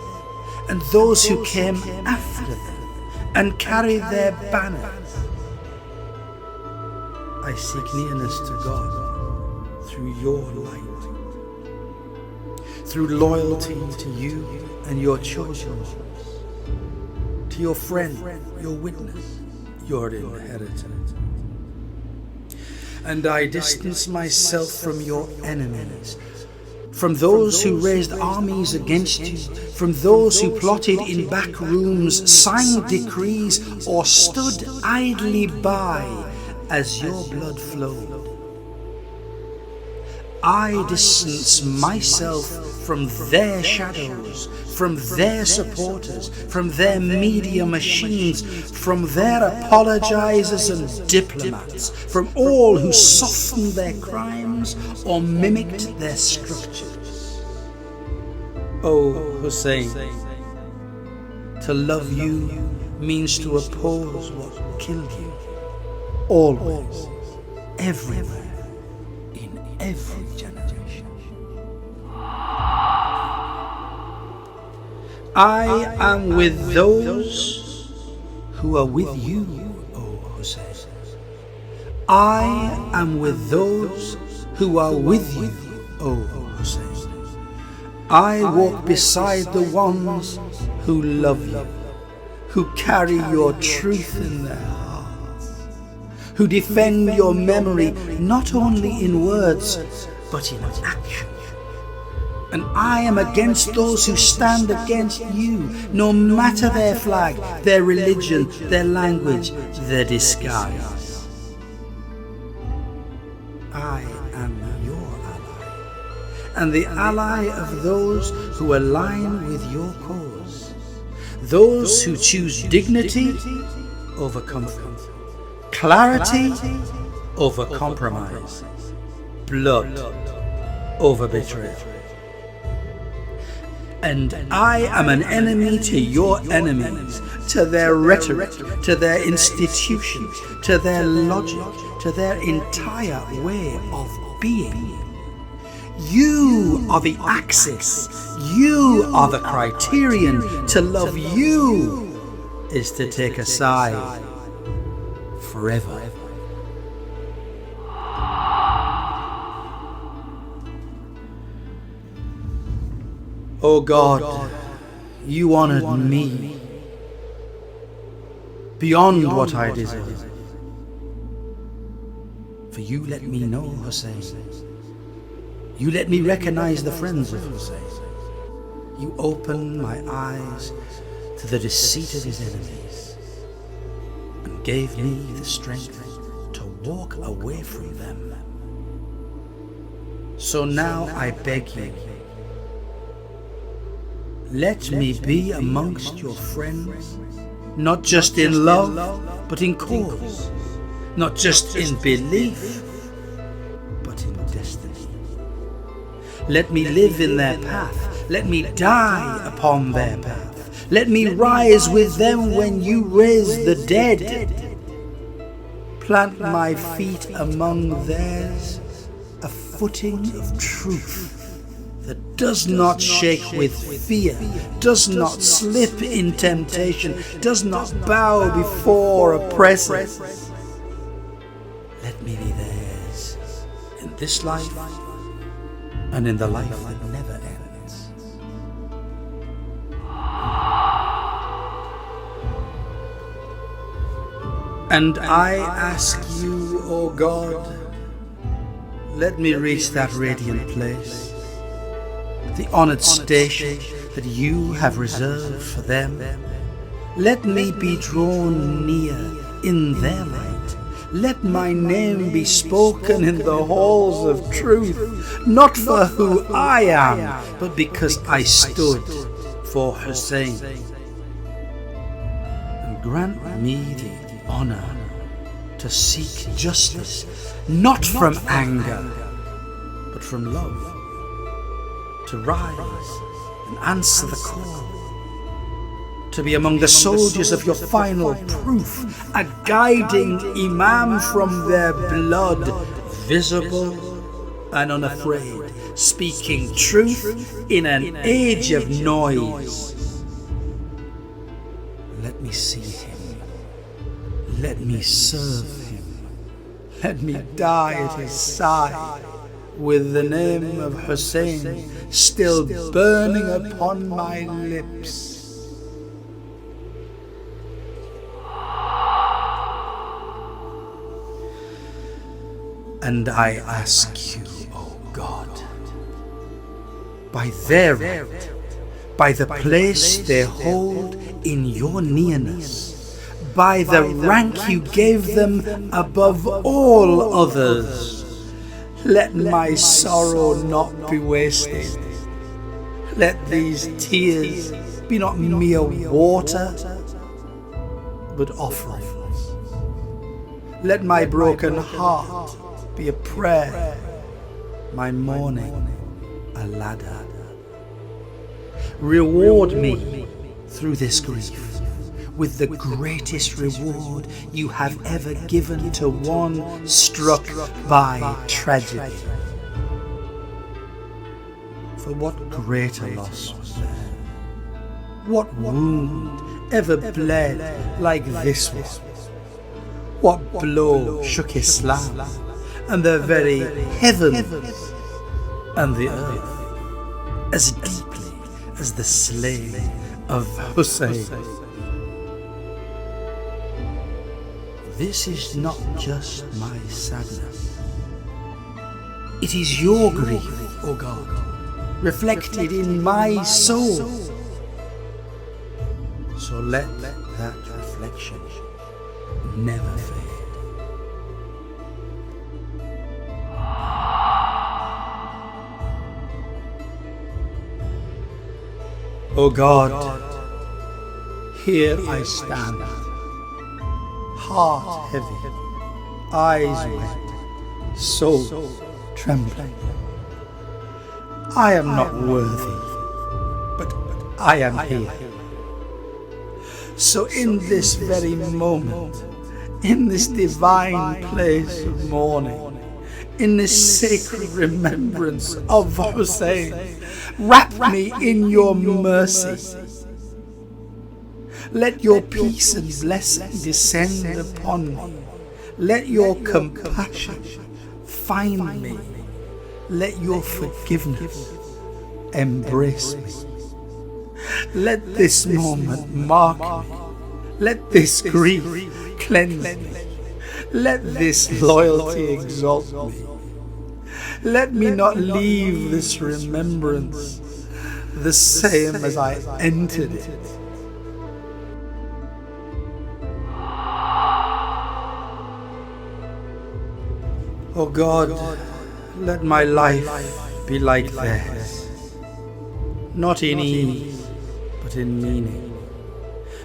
and those who came after them and carried their banners. I seek nearness to God through your light, through loyalty to you and your chosen ones, to your friend, your witness, your inheritance. And I distance myself from your enemies, from those who raised armies against you, from those who plotted in back rooms, signed decrees, or stood idly by as your blood flowed. I distance myself from their shadows, from their supporters, from their media machines, from their apologizers and diplomats, from all who softened their crimes or mimicked their structures. O Husayn, to love you means to oppose what killed you, always, everywhere, in every generation. I am with those who are with you, O Husayn. I am with those who are with you, O Husayn. I walk beside the ones who love you, who carry your truth in their hearts, who defend your memory not only in words but in action. And I am against those who stand against you, no matter their flag, their religion, their language, their disguise. I am your ally, and the ally of those who align with your cause, those who choose dignity over comfort, clarity over compromise, blood over betrayal. And I am an enemy to your enemies, to their rhetoric, to their institutions, to their logic, to their entire way of being. You are the axis, you are the criterion. To love you is to take a side forever. Oh God, you honored me beyond what I deserve. For you let me know Husayn. You let me recognize the friends of Husayn. You opened my eyes to the deceit of his enemies, and gave me the strength to walk away from them. So now I beg you, let me be amongst your friends, not just in love, but in cause, not just in belief, but in destiny. Let me live in their path, let me die upon their path, let me rise with them when you raise the dead. Plant my feet among theirs, a footing of truth that does not shake with fear, does not slip in temptation, does not bow before oppressors. Let me be theirs in this life and in the life that never ends. And I ask you, O God, let me reach that radiant place, the honored station that you have reserved for them. Let me be drawn near in their light. Let my name be spoken in the halls of truth, not for who I am, but because I stood for Husayn. And grant me the honor to seek justice, not from anger, but from love, to rise and answer the call, to be among the soldiers of your final proof, a guiding imam from their blood, visible and unafraid, speaking truth in an age of noise. Let me see him, let me serve him, let me die at his side, with the name of Husayn still burning upon my lips. And I ask you, O God, by their right, by the place they hold in your nearness, by the rank you gave them above all others, let my sorrow not be wasted. Let these tears be not mere water, but offerings. Let my broken heart be a prayer, my mourning a ladder. Reward me through this grief with the greatest reward you have ever given to one struck by tragedy. For what greater loss was there? What wound ever bled like this one? What blow shook Islam and the very heavens and the earth as deeply as the slaying of Husayn? This is not just my sadness. It is your grief, O God, reflected in my soul. So let that reflection never fade. O God, here I stand, heart heavy, eyes wet, soul trembling. I am not worthy, but I am here. So in this very moment, in this divine place of mourning, in this sacred remembrance of Husayn, wrap me in your mercy. Let your peace and blessing descend upon me. Let your compassion find me. Let your forgiveness embrace me. Let this moment mark me. Let this grief cleanse me. Let this loyalty exalt me. Let me not leave this remembrance the same as I entered it. O God, let my life be like theirs, not in ease, but in meaning.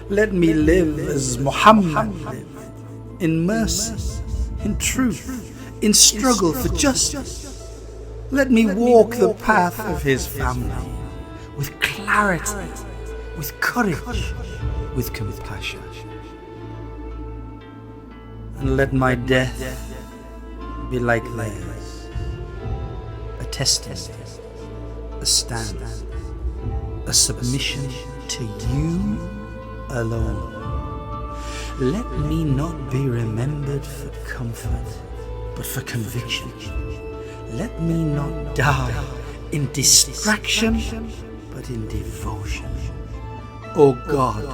Let me live as Muhammad lived, in mercy, in truth, in struggle for justice. Let me walk the path of his family, with clarity, with courage, with compassion. And let my death be like theirs, a testament, a stand, a submission to you alone. Let me not be remembered for comfort, but for conviction. Let me not die in distraction, but in devotion. O God,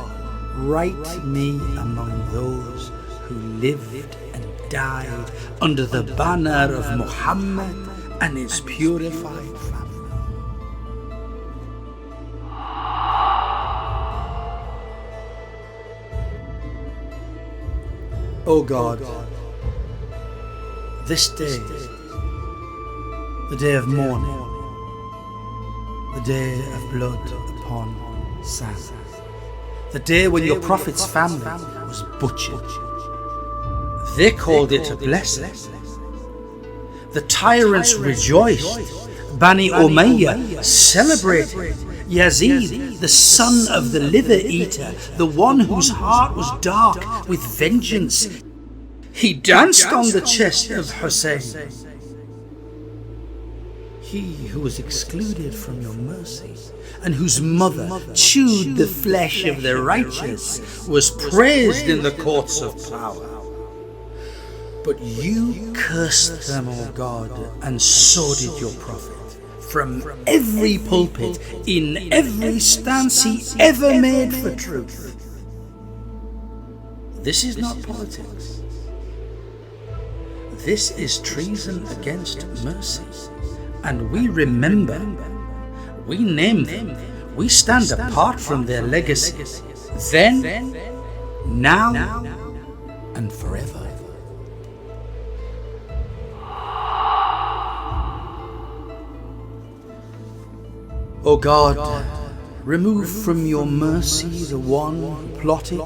write me among those who lived and died under the banner of Muhammad and his purified family. O God, this day, the day of mourning, the day of blood upon sand, the day when your Prophet's family was butchered, they called it a blessing. The tyrants rejoiced. Bani Umayyah celebrated. Yazid, the son of the liver eater, the one whose heart was dark with vengeance, he danced on the chest of Husayn. He who was excluded from your mercy and whose mother chewed the flesh of the righteous was praised in the courts of power. But you cursed them, O God, and so did your Prophet. From every pulpit, in every stance he ever made for truth. This is not politics. This is treason against mercy. And we remember, we name them, we stand apart from their legacy. Then, now, and forever. O God, remove from your mercy the one who plotted,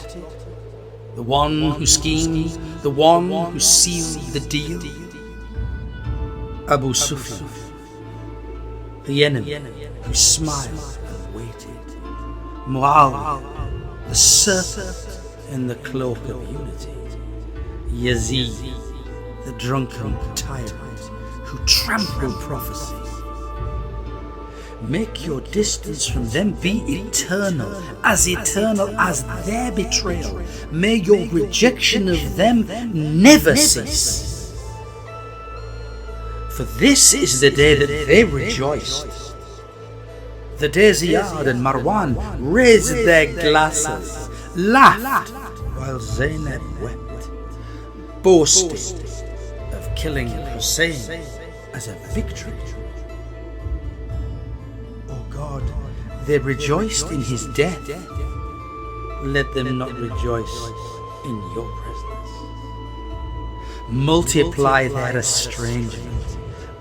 the one who schemed, the one who sealed the deal. Abu Sufyan, the enemy who smiled and waited. Muawiyah, the serpent in the cloak of unity. Yazid, the drunken tyrant who trampled prophecy. Make your distance from them be eternal as their betrayal. May your rejection of them never cease. For this is the day that they rejoiced. The day Ziyad and Marwan raised their glasses, laughed while Zaynab wept, boasted of killing Husayn as a victory. God, they rejoiced in his death. Let them not rejoice in your presence. Multiply their estrangement.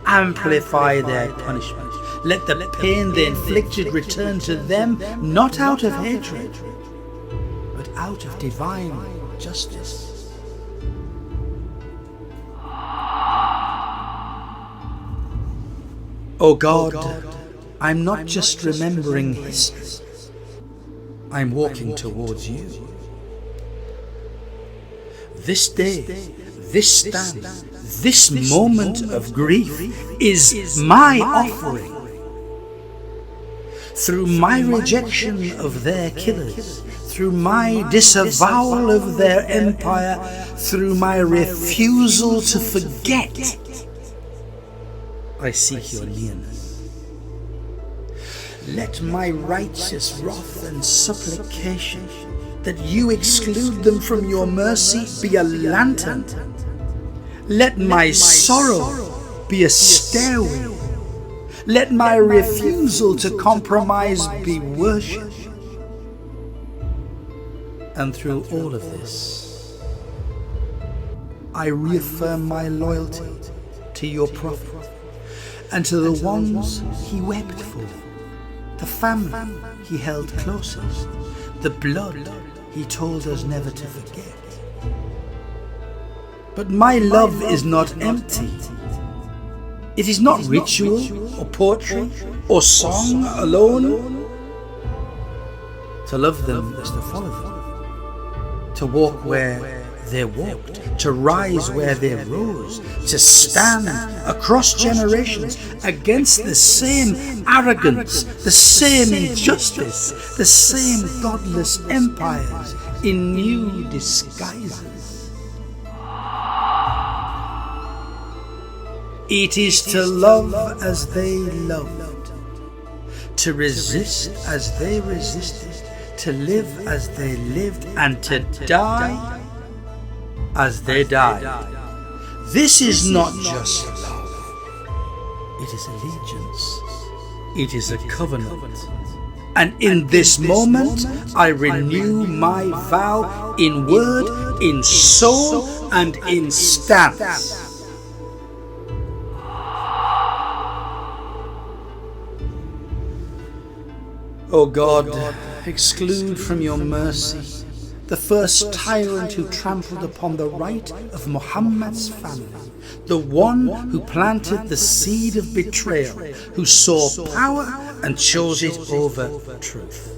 Amplify their punishment. Let the pain they inflicted return to them, not out of hatred, but out of divine justice. O God, I'm not just remembering history, I'm walking towards you. This day, this stand, this moment of grief is my offering. Through my rejection of their killers, through my disavowal of their empire, through my refusal to forget, I seek your nearness. Let my righteous wrath and supplication that you exclude them from your mercy be a lantern. Let my sorrow be a stairway. Let my refusal to compromise be worship. And through all of this, I reaffirm my loyalty to your Prophet, and to the ones he wept for, the family he held closest, the blood he told us never to forget. But my love is not empty. It is not ritual or poetry or song alone. To love them is to follow them, to walk where they walked, to rise where they rose, to stand across generations against the same arrogance, the same injustice, the same godless empires in new disguises. It is to love as they loved, to resist as they resisted, to live as they lived, and to die as they died. This is not just love. It is allegiance. It is a covenant. And in this moment, I renew my vow in word, in soul, and in stance. O God, exclude from your mercy the first tyrant who trampled upon the right of Muhammad's family, the one who planted the seed of betrayal, who saw power and chose it over truth.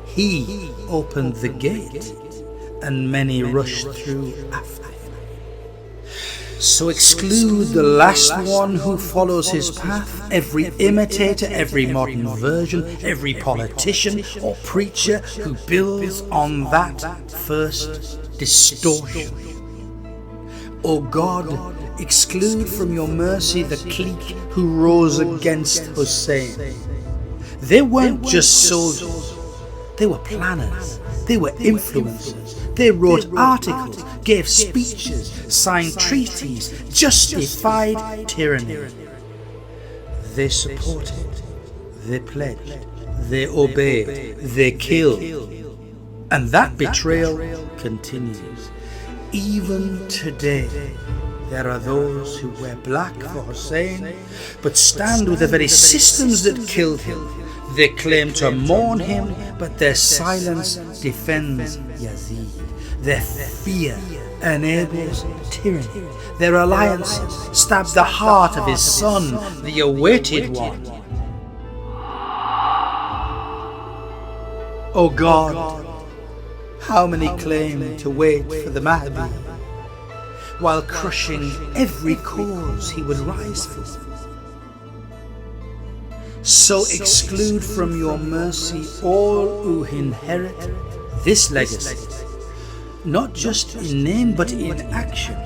He opened the gate, and many rushed through after him. So exclude the last one who follows his path, every imitator, every modern version, every politician or preacher who builds on that first distortion. O God, exclude from your mercy the clique who rose against Husayn. They weren't just soldiers, they were planners, they were influencers. They wrote articles, gave speeches, signed treaties, justified tyranny. They supported, they pledged, they obeyed, they killed. And that betrayal continues. Even today, there are those who wear black for Husayn, but stand with the very systems that killed him. They claim to mourn him, but their silence defends Yazid. Their fear enables tyranny. Their alliances stab the heart of his son, the awaited one. O God, how many claim to wait for the Mahdi, while crushing every cause he would rise for? So exclude from your mercy all who inherit this legacy, not just in name but in action.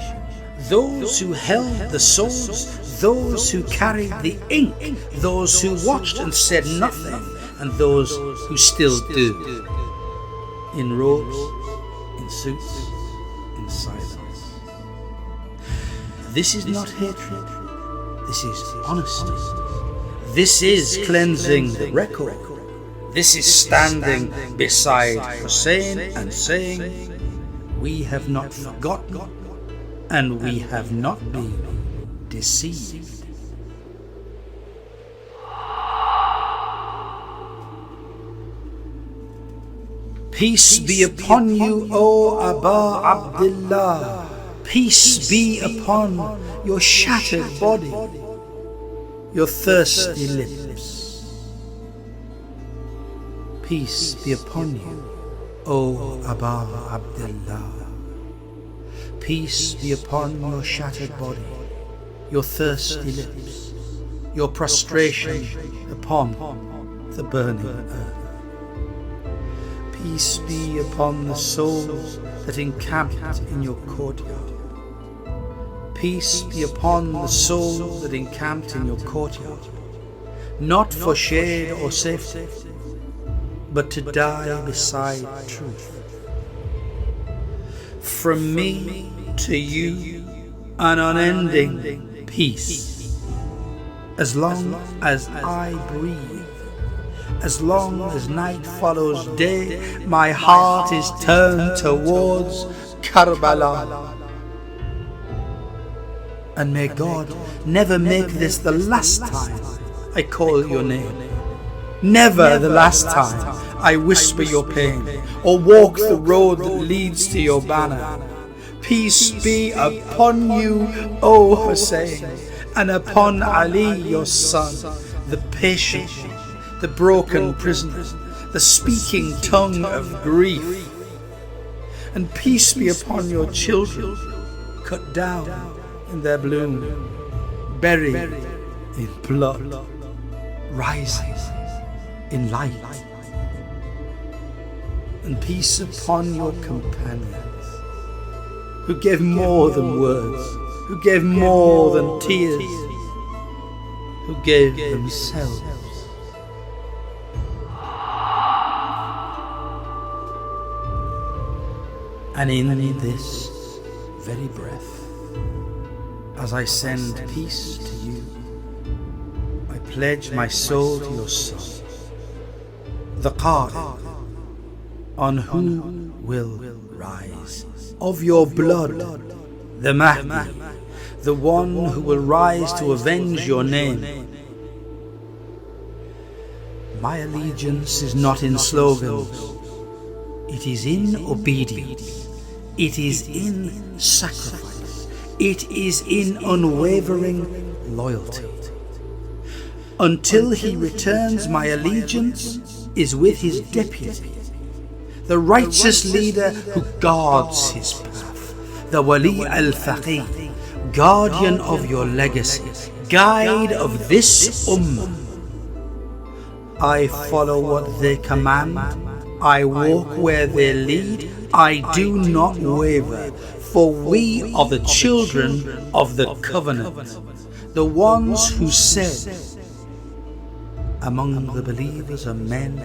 Those who held the swords, those who carried the ink, those who watched and said nothing, and those who still do. In robes, in suits, in silence. This is not hatred, this is honesty. This is cleansing the record. This is standing beside Husayn and saying, we have not forgotten and we have not been deceived. Peace be upon you, O Aba Abdullah. Peace be upon your shattered body, your thirsty lips. Peace be upon you, O Aba Abdullah. Peace be upon your shattered body, your thirsty lips, your prostration upon the burning earth. Peace be upon the souls that encamped in your courtyard. Peace be upon the souls that encamped in your courtyard, not for shade or safety, but to die beside truth. From me to you, an unending peace. As long as I breathe, as long as night follows day, my heart is turned towards Karbala. And may God never make this the last time I call your name. Never the last time I whisper your pain or walk the road that leads to your banner. Peace be upon you, O Husayn, and upon Ali your son, the patient, the broken prisoner, the speaking tongue of grief. And peace be upon your children, cut down in their bloom, buried in blood, rising in light. And peace upon your companions, who gave more than words, who gave more than tears, who gave themselves. And in this very breath, as I send peace to you, I pledge my soul to your son, the Qari, on who will rise of your blood, the Mahdi, the one who will rise to avenge your name. My allegiance is not in slogans, it is in obedience. It is in sacrifice. It is in unwavering loyalty. Until he returns, my allegiance is with his deputy, the righteous leader who guards his path, the Wali al-Faqih, guardian of your legacy, guide of this ummah. I follow what they command, I walk where they lead, I do not waver, for we are the children of the covenant, the ones who said, among the believers are men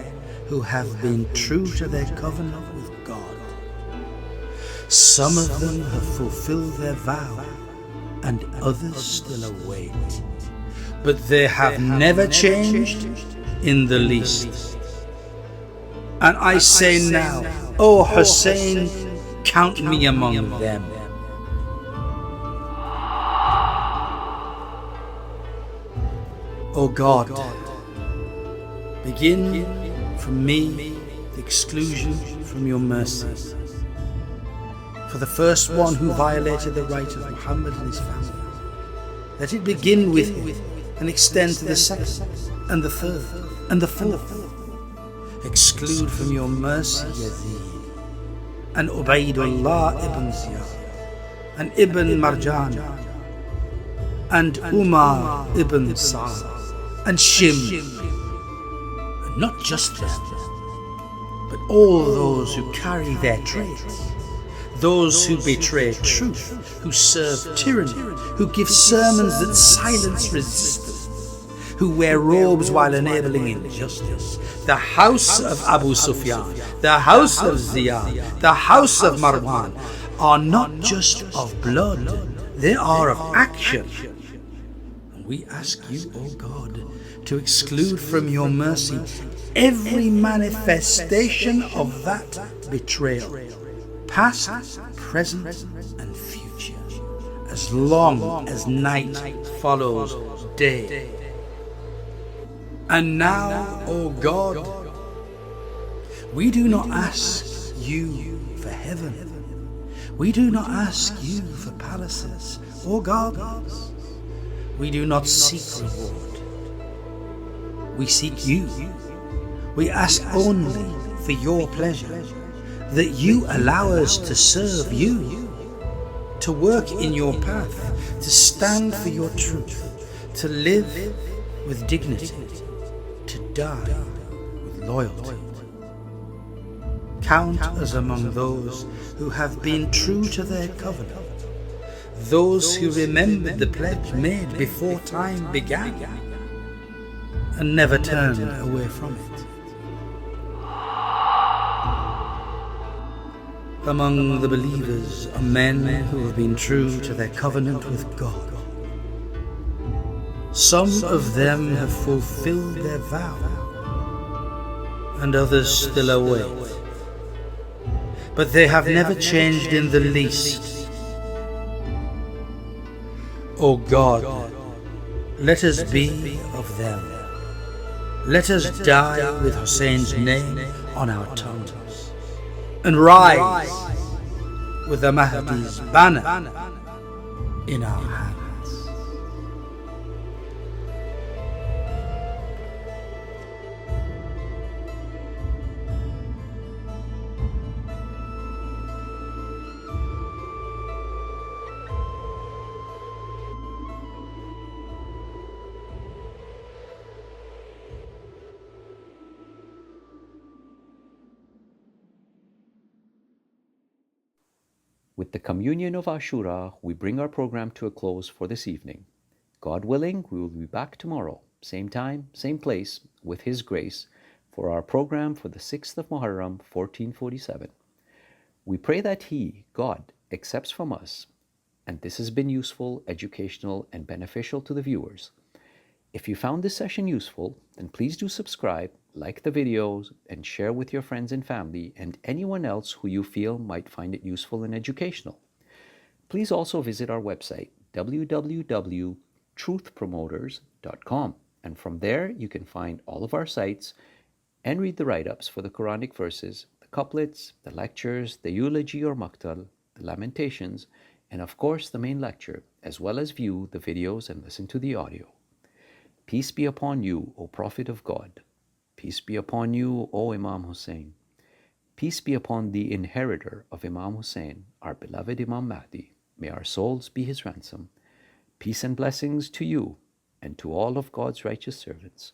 who have been true to their covenant with God. Some of them have fulfilled their vow, and others still await, but they have never changed in the least. And I say now, O Husayn, count me among them. O God, begin from me the exclusion from your mercy. For the first one who violated the right of Muhammad and his family, let it begin with him and extend to the second and the third and the fourth. Exclude from your mercy Yazid and Ubaidullah ibn Ziyad and Ibn Marjan and Umar ibn Sa'd and Shim, and not just them, but all those who carry their traits, those who betray truth, who serve tyranny, who give sermons that silence resistance, who wear robes while enabling injustice. The house of Abu Sufyan, the house of Ziyad, the house of Marwan are not just of blood, they are of action. And we ask you, O God, to exclude from your mercy every manifestation of that betrayal, past, present, and future, as long as night follows day. And now, O God, we do not ask you for heaven. We do not ask you for palaces or gardens. We do not seek reward. We seek you. We ask only for your pleasure, that you allow us to serve you, to work in your path, to stand for your truth, to live with dignity, to die with loyalty. Count us among those who have been true to their covenant, those who remembered the pledge made before time began and never turned away from it. Among the believers are men who have been true to their covenant with God. Some of them have fulfilled their vow, and others still await. But they have never changed in the least. O God, let us be of them. Let us die with Husayn's name on our tongues, and rise with the Mahdi's banner in our hands. With the communion of Ashura, we bring our program to a close for this evening. God willing, we will be back tomorrow, same time, same place, with His grace, for our program for the 6th of Muharram, 1447. We pray that He, God, accepts from us, and this has been useful, educational, and beneficial to the viewers. If you found this session useful, then please do subscribe, like the videos, and share with your friends and family and anyone else who you feel might find it useful and educational. Please also visit our website, www.truthpromoters.com, and from there you can find all of our sites and read the write-ups for the Quranic verses, the couplets, the lectures, the eulogy or maqtal, the lamentations, and of course the main lecture, as well as view the videos and listen to the audio. Peace be upon you, O Prophet of God. Peace be upon you, O Imam Husayn. Peace be upon the inheritor of Imam Husayn, our beloved Imam Mahdi. May our souls be his ransom. Peace and blessings to you and to all of God's righteous servants.